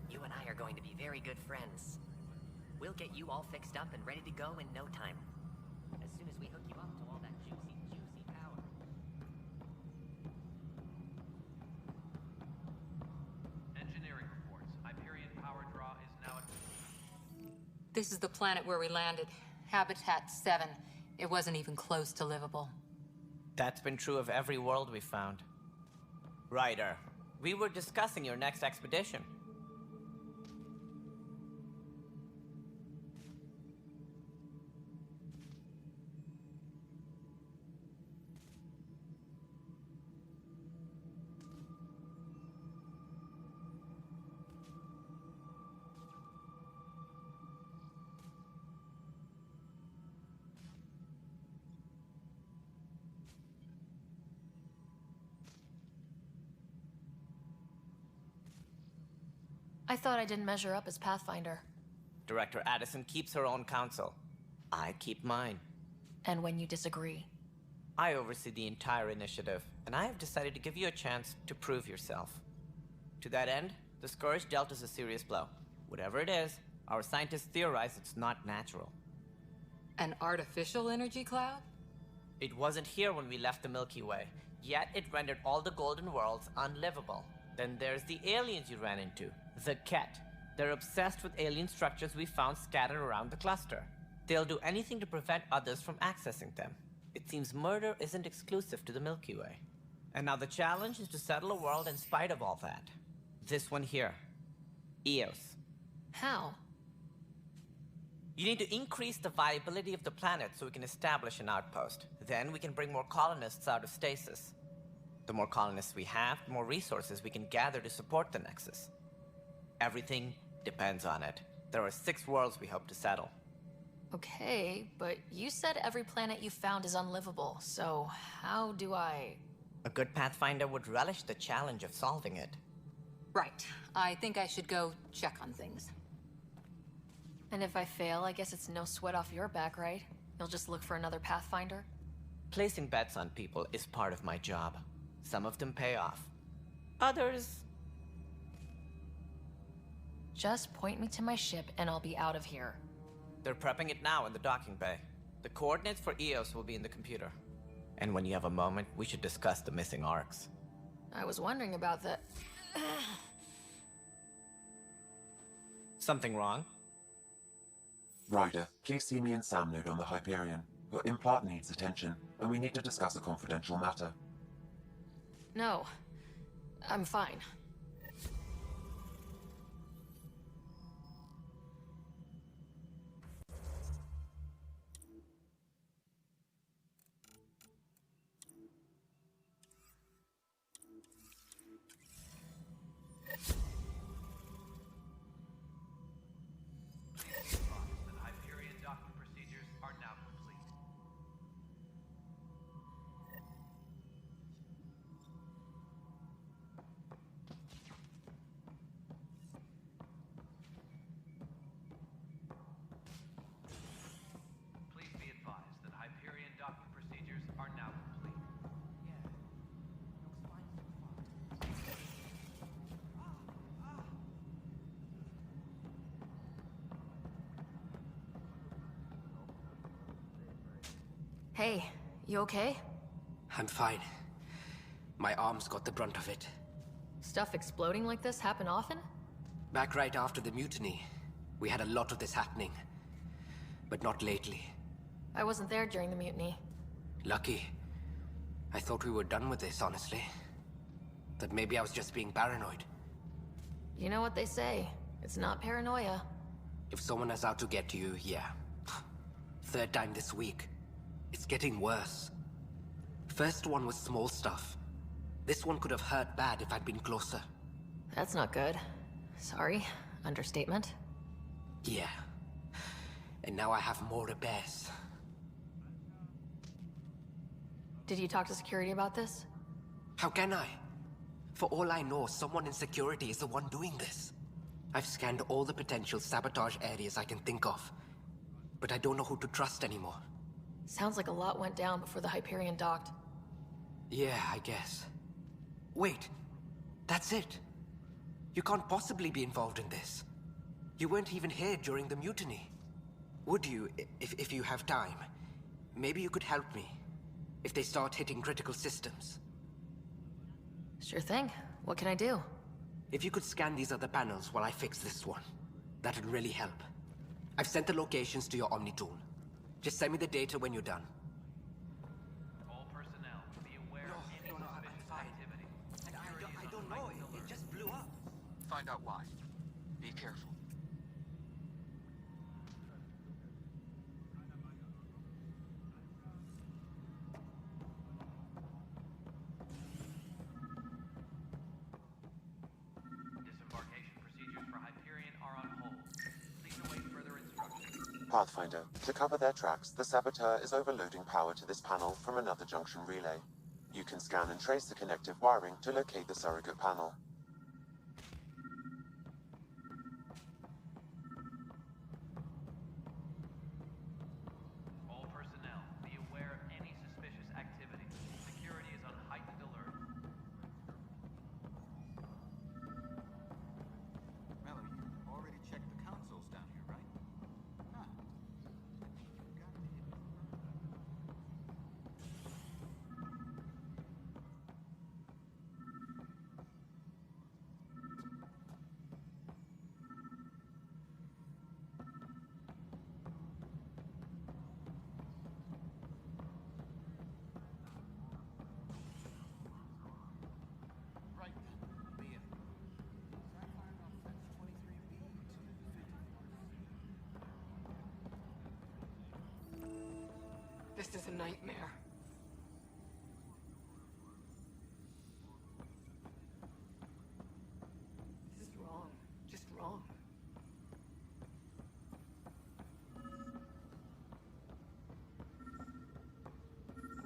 You and I are going to be very good friends. We'll get you all fixed up and ready to go in no time. As soon as we hook you up to all that juicy power. Engineering reports. Hyperion power draw is now at... This is the planet where we landed. Habitat 7. It wasn't even close to livable. That's been true of every world we found. Ryder, we were discussing your next expedition. I thought I didn't measure up as Pathfinder. Director Addison keeps her own counsel. I keep mine. And when you disagree? I oversee the entire initiative, and I have decided to give you a chance to prove yourself. To that end, the Scourge dealt us a serious blow. Whatever it is, our scientists theorize it's not natural. An artificial energy cloud? It wasn't here when we left the Milky Way, yet it rendered all the Golden Worlds unlivable. Then there's the aliens you ran into, the Ket. They're obsessed with alien structures we found scattered around the cluster. They'll do anything to prevent others from accessing them. It seems murder isn't exclusive to the Milky Way. And now the challenge is to settle a world in spite of all that. This one here. Eos. How? You need to increase the viability of the planet so we can establish an outpost. Then we can bring more colonists out of stasis. The more colonists we have, the more resources we can gather to support the Nexus. Everything depends on it. There are 6 worlds we hope to settle. Okay, but you said every planet you found is unlivable, so how do I... A good Pathfinder would relish the challenge of solving it. Right. I think I should go check on things. And if I fail, I guess it's no sweat off your back, right? You'll just look for another Pathfinder? Placing bets on people is part of my job. Some of them pay off. Others... Just point me to my ship and I'll be out of here. They're prepping it now in the docking bay. The coordinates for Eos will be in the computer. And when you have a moment, we should discuss the missing arcs. I was wondering about that. Something wrong? Ryder, please see me and Sam Node on the Hyperion. Your implant needs attention, and we need to discuss a confidential matter. No. I'm fine. Hyperion docking procedures are now complete. Please be advised that Hyperion docking procedures are now complete. Hey, you okay? I'm fine. My arms got the brunt of it. Stuff exploding like this happen often? Back right after the mutiny, we had a lot of this happening. But not lately. I wasn't there during the mutiny. Lucky. I thought we were done with this, honestly. That maybe I was just being paranoid. You know what they say. It's not paranoia. If someone is out to get you, yeah. 3rd time this week. It's getting worse. First one was small stuff. This one could have hurt bad if I'd been closer. That's not good. Sorry. Understatement. Yeah. And now I have more to bear. Did you talk to security about this? How can I? For all I know, someone in security is the one doing this. I've scanned all the potential sabotage areas I can think of. But I don't know who to trust anymore. Sounds like a lot went down before the Hyperion docked. Yeah, I guess. Wait. That's it. You can't possibly be involved in this. You weren't even here during the mutiny. Would you, if you have time? Maybe you could help me, if they start hitting critical systems. Sure thing. What can I do? If you could scan these other panels while I fix this one, that'd really help. I've sent the locations to your Omni tool. Just send me the data when you're done. All personnel, be aware of any suspicious activity. I don't know, it just blew up. Find out why. Be careful. Disembarkation procedures for Hyperion are on hold. Please await further instructions. Pathfinder, to cover their tracks, the Saboteur is overloading power to this panel from another junction relay. You can scan and trace the connective wiring to locate the surrogate panel. All personnel, be aware of any suspicious activity. Security is on heightened alert. Melanie, you already checked the consoles down here, right? Huh. You got it. Right then, be in. Sapphire offense 23B to This is a nightmare. This is wrong. Just wrong.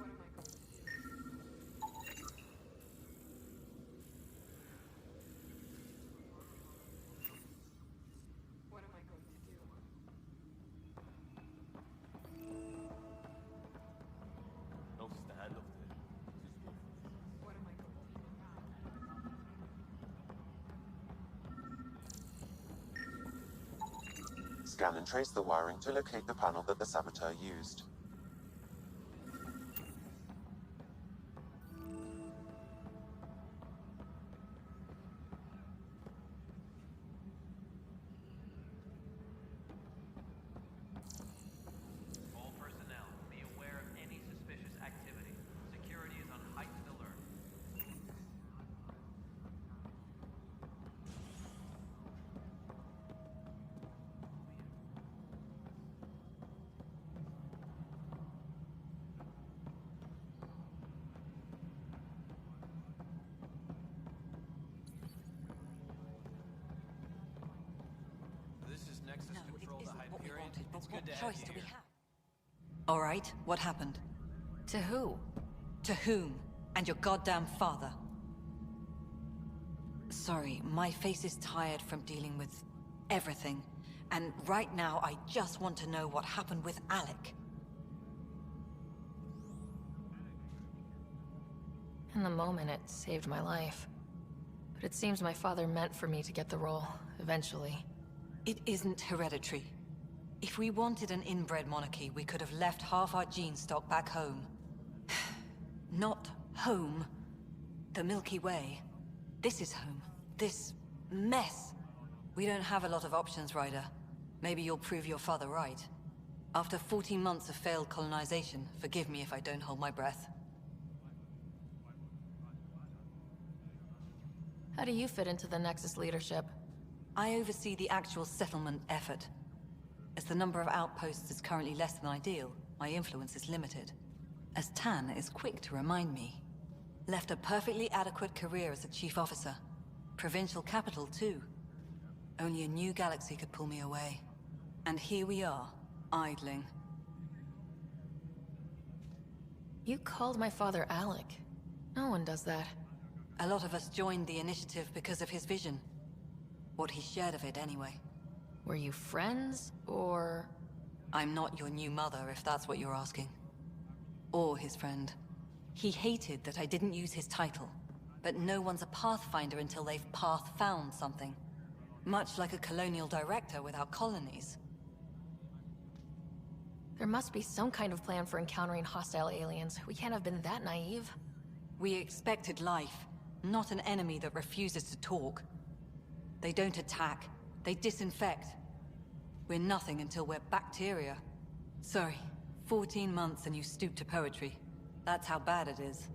What am I going to do? What am I going to do? No standoff there. What am I going to do? Scan and trace the wiring to locate the panel that the Saboteur used. All personnel, be aware of any suspicious activity. Security is on heightened alert. This is Nexus No, Control it to isn't what we Hyperion. wanted, but It's what good to have choice you do we here. have? All right, what happened? To who? To whom? And your goddamn father. Sorry, my face is tired from dealing with everything. And right now, I just want to know what happened with Alec. In the moment, it saved my life. But it seems my father meant for me to get the role, eventually. It isn't hereditary. If we wanted an inbred monarchy, we could have left half our gene stock back home. Not home. The Milky Way. This is home. This mess. We don't have a lot of options, Ryder. Maybe you'll prove your father right. After 14 months of failed colonization, forgive me if I don't hold my breath. How do you fit into the Nexus leadership? I oversee the actual settlement effort. As the number of outposts is currently less than ideal, my influence is limited. As Tan is quick to remind me. Left a perfectly adequate career as a chief officer. Provincial capital, too. Only a new galaxy could pull me away. And here we are, idling. You called my father Alec. No one does that. A lot of us joined the initiative because of his vision. What he shared of it, anyway. Were you friends, or...? I'm not your new mother, if that's what you're asking. Or his friend. He hated that I didn't use his title. But no one's a Pathfinder until they've path-found something. Much like a colonial director without colonies. There must be some kind of plan for encountering hostile aliens. We can't have been that naive. We expected life, not an enemy that refuses to talk. They don't attack, they disinfect. We're nothing until we're bacteria. Sorry, 14 months and you stoop to poetry. That's how bad it is.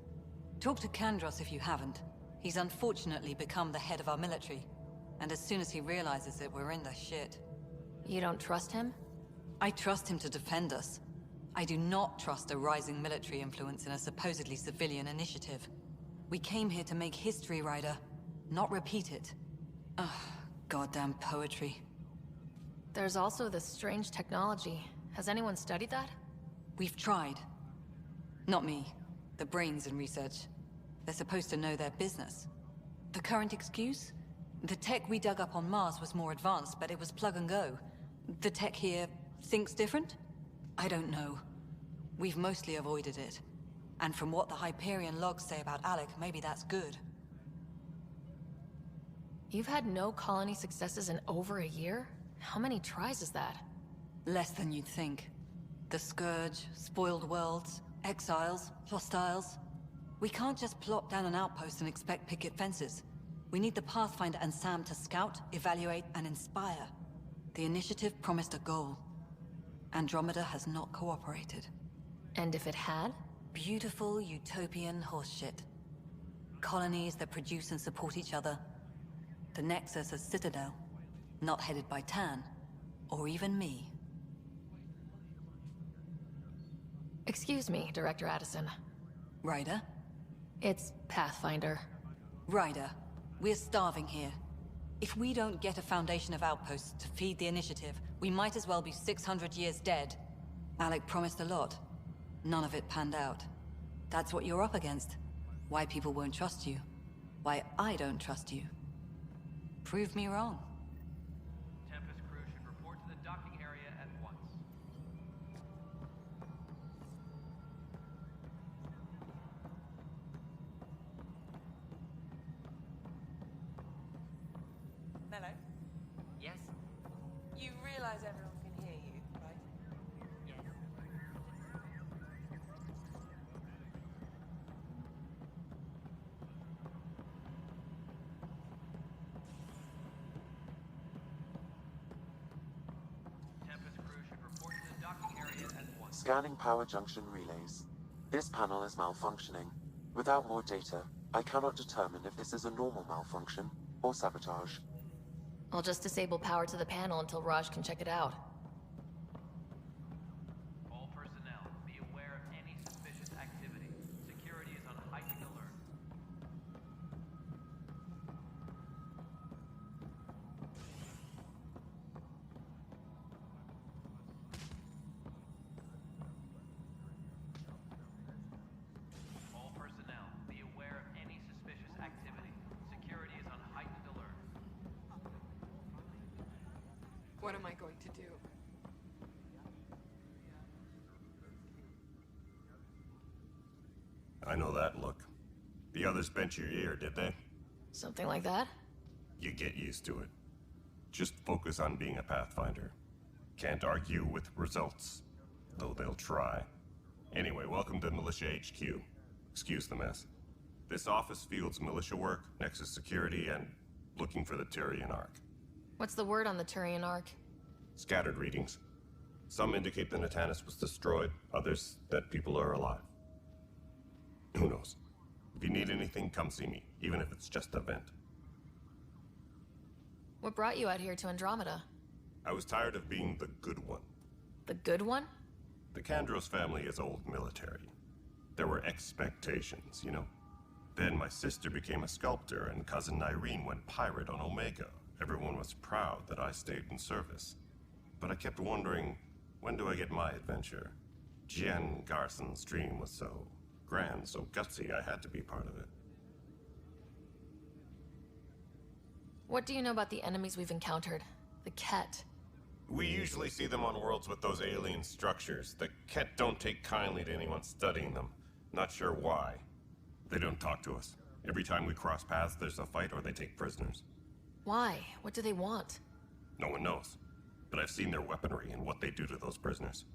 Talk to Kandros if you haven't. He's unfortunately become the head of our military. And as soon as he realizes it, we're in the shit. You don't trust him? I trust him to defend us. I do not trust a rising military influence in a supposedly civilian initiative. We came here to make history, Ryder, not repeat it. Ugh, goddamn poetry. There's also this strange technology. Has anyone studied that? We've tried. Not me. The brains in research. They're supposed to know their business. The current excuse? The tech we dug up on Mars was more advanced, but it was plug and go. The tech here thinks different? I don't know. We've mostly avoided it. And from what the Hyperion logs say about Alec, maybe that's good. You've had no colony successes in over a year? How many tries is that? Less than you'd think. The Scourge, spoiled worlds, exiles, hostiles. We can't just plop down an outpost and expect picket fences. We need the Pathfinder and Sam to scout, evaluate, and inspire. The initiative promised a goal. Andromeda has not cooperated. And if it had? Beautiful utopian horseshit. Colonies that produce and support each other. The Nexus as Citadel. Not headed by Tan. Or even me. Excuse me, Director Addison. Ryder? It's Pathfinder. Ryder, we're starving here. If we don't get a foundation of outposts to feed the initiative, we might as well be 600 years dead. Alec promised a lot. None of it panned out. That's what you're up against. Why people won't trust you. Why I don't trust you. Prove me wrong. Tempest crew should report to the docking area at once. Mello, Yes? you realize everyone can hear you, right? Yes. Tempest crew should report to the docking area at once. Scanning power junction relays. This panel is malfunctioning. Without more data, I cannot determine if this is a normal malfunction or sabotage. I'll just disable power to the panel until Raj can check it out. All personnel, be aware of any suspicious activity. Security is on heightened alert. All personnel, be aware of any suspicious activity. Security is on heightened alert. What am I going to do? I know that look. The others bent your ear, did they? Something like that? You get used to it. Just focus on being a Pathfinder. Can't argue with results, though they'll try. Anyway, welcome to Militia HQ. Excuse the mess. This office fields militia work, Nexus security, and looking for the Turian Ark. What's the word on the Turian Ark? Scattered readings. Some indicate the Natanus was destroyed, others that people are alive. Who knows? If you need anything, come see me, even if it's just a vent. What brought you out here to Andromeda? I was tired of being the good one. The good one? The Kandros family is old military. There were expectations, you know? Then my sister became a sculptor and cousin Irene went pirate on Omega. Everyone was proud that I stayed in service. But I kept wondering, when do I get my adventure? Jen Garson's dream was so grand, so gutsy, I had to be part of it. What do you know about the enemies we've encountered? The Ket. We usually see them on worlds with those alien structures. The Ket don't take kindly to anyone studying them. Not sure why. They don't talk to us. Every time we cross paths, there's a fight or they take prisoners. Why? What do they want? No one knows. But I've seen their weaponry and what they do to those prisoners.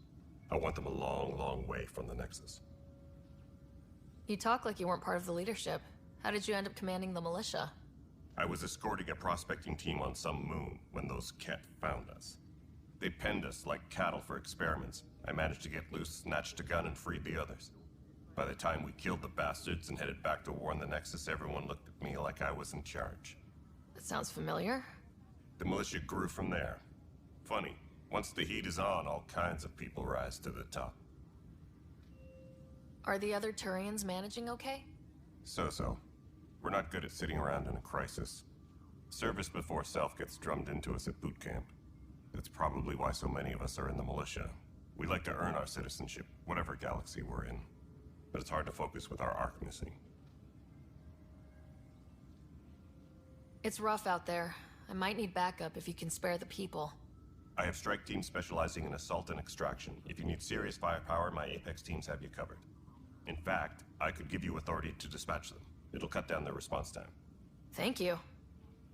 I want them a long, long way from the Nexus. You talk like you weren't part of the leadership. How did you end up commanding the militia? I was escorting a prospecting team on some moon when those Ket found us. They penned us like cattle for experiments. I managed to get loose, snatched a gun, and freed the others. By the time we killed the bastards and headed back to war on the Nexus, everyone looked at me like I was in charge. That sounds familiar. The militia grew from there. Funny, once the heat is on, all kinds of people rise to the top. Are the other Turians managing okay? So-so. We're not good at sitting around in a crisis. Service before self gets drummed into us at boot camp. That's probably why so many of us are in the militia. We like to earn our citizenship, whatever galaxy we're in. But it's hard to focus with our arc missing. It's rough out there. I might need backup if you can spare the people. I have strike teams specializing in assault and extraction. If you need serious firepower, my Apex teams have you covered. In fact, I could give you authority to dispatch them. It'll cut down their response time. Thank you.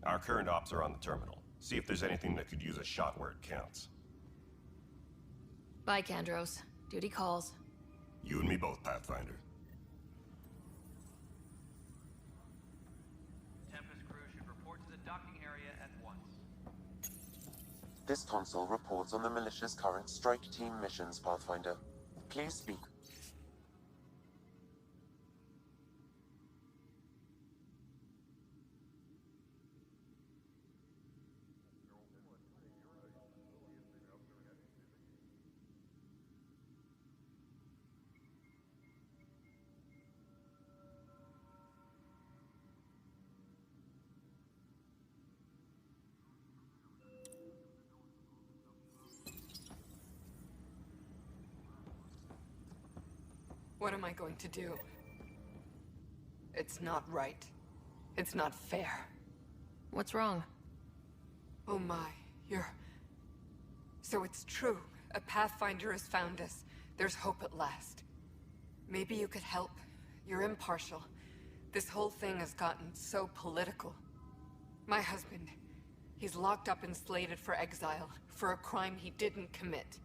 Our current ops are on the terminal. See if there's anything that could use a shot where it counts. Bye, Kandros. Duty calls. You and me both, Pathfinder. Tempest crew should report to the docking area at once. This console reports on the militia's current strike team missions, Pathfinder. Please speak. What am I going to do? It's not right. It's not fair. What's wrong? Oh my, you're... So it's true. A Pathfinder has found us. There's hope at last. Maybe you could help. You're impartial. This whole thing has gotten so political. My husband, he's locked up and slated for exile for a crime he didn't commit.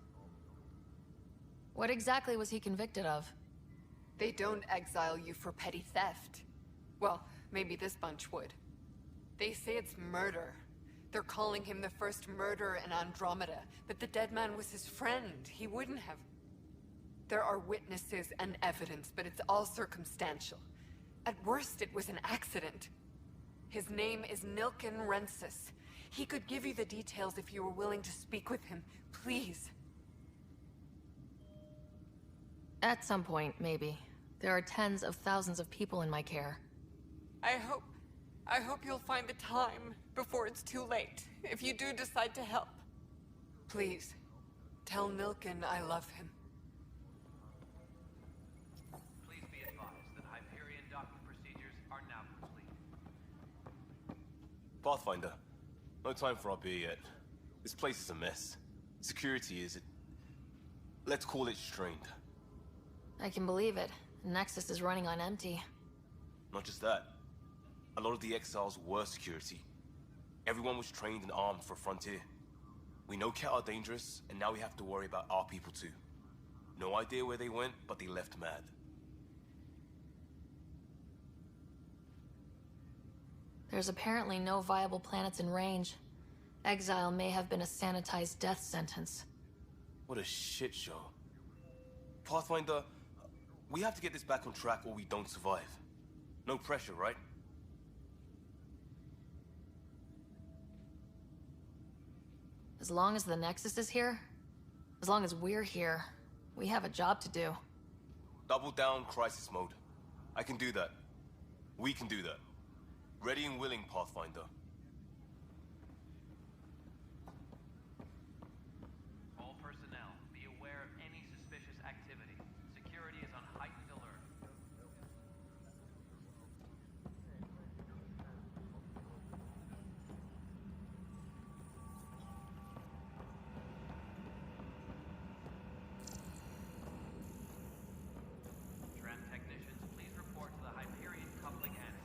What exactly was he convicted of? They don't exile you for petty theft. Well, maybe this bunch would. They say it's murder. They're calling him the first murderer in Andromeda, but the dead man was his friend. He wouldn't have... There are witnesses and evidence, but it's all circumstantial. At worst, it was an accident. His name is Nilken Rensis. He could give you the details if you were willing to speak with him. Please. At some point, maybe. There are tens of thousands of people in my care. I hope you'll find the time before it's too late, if you do decide to help. Please, tell Nilken I love him. Please be advised that Hyperion docking procedures are now complete. Pathfinder, no time for our beer yet. This place is a mess. Security is... let's call it strained. I can believe it. Nexus is running on empty. Not just that. A lot of the exiles were security. Everyone was trained and armed for Frontier. We know Ket are dangerous, and now we have to worry about our people too. No idea where they went, but they left mad. There's apparently no viable planets in range. Exile may have been a sanitized death sentence. What a shit show. Pathfinder, we have to get this back on track or we don't survive. No pressure, right? As long as the Nexus is here, as long as we're here, we have a job to do. Double down crisis mode. I can do that. We can do that. Ready and willing, Pathfinder. All personnel, be aware of any suspicious activity. Security is on heightened alert. Tram technicians, please report to the Hyperion coupling Annis.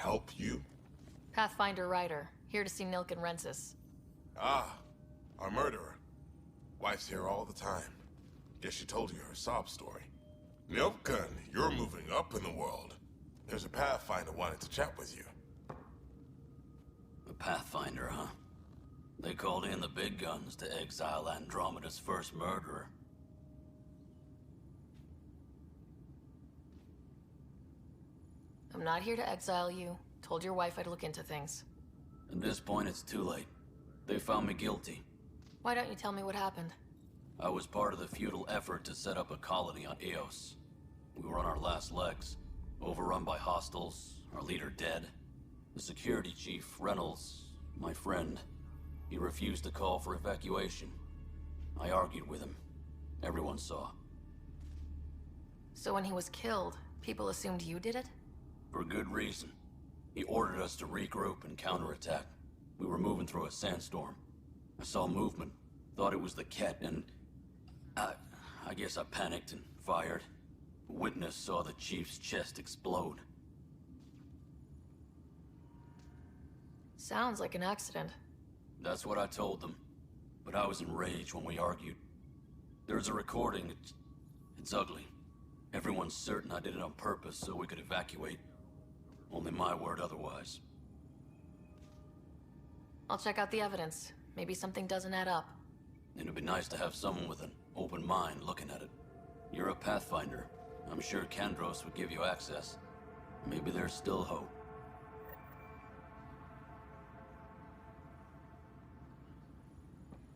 Help you? Pathfinder Ryder, here to see Nilk and Rensis. Ah, our murderer. Wife's here all the time. Guess she told you her sob story. Nilkan, you're moving up in the world. There's a Pathfinder wanted to chat with you. A Pathfinder, huh? They called in the big guns to exile Andromeda's first murderer. I'm not here to exile you. Told your wife I'd look into things. At this point, it's too late. They found me guilty. Why don't you tell me what happened? I was part of the futile effort to set up a colony on Eos. We were on our last legs, overrun by hostiles, our leader dead. The security chief, Reynolds, my friend, he refused to call for evacuation. I argued with him. Everyone saw. So when he was killed, people assumed you did it? For good reason. He ordered us to regroup and counterattack. We were moving through a sandstorm. I saw movement, thought it was the Ket, and I guess I panicked and fired. A witness saw the chief's chest explode. Sounds like an accident. That's what I told them. But I was enraged when we argued. There's a recording. It's ugly. Everyone's certain I did it on purpose so we could evacuate. Only my word otherwise. I'll check out the evidence. Maybe something doesn't add up. It'd be nice to have someone with an open mind looking at it. You're a Pathfinder. I'm sure Kandros would give you access. Maybe there's still hope.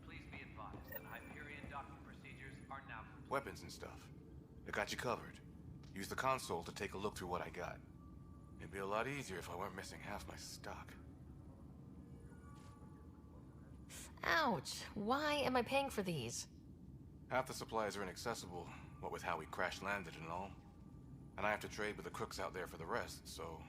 Please be advised that Hyperion docking procedures are now complete. Weapons and stuff. I got you covered. Use the console to take a look through what I got. It'd be a lot easier if I weren't missing half my stock. Ouch. Why am I paying for these? Half the supplies are inaccessible, what with how we crash landed and all. And I have to trade with the crooks out there for the rest, so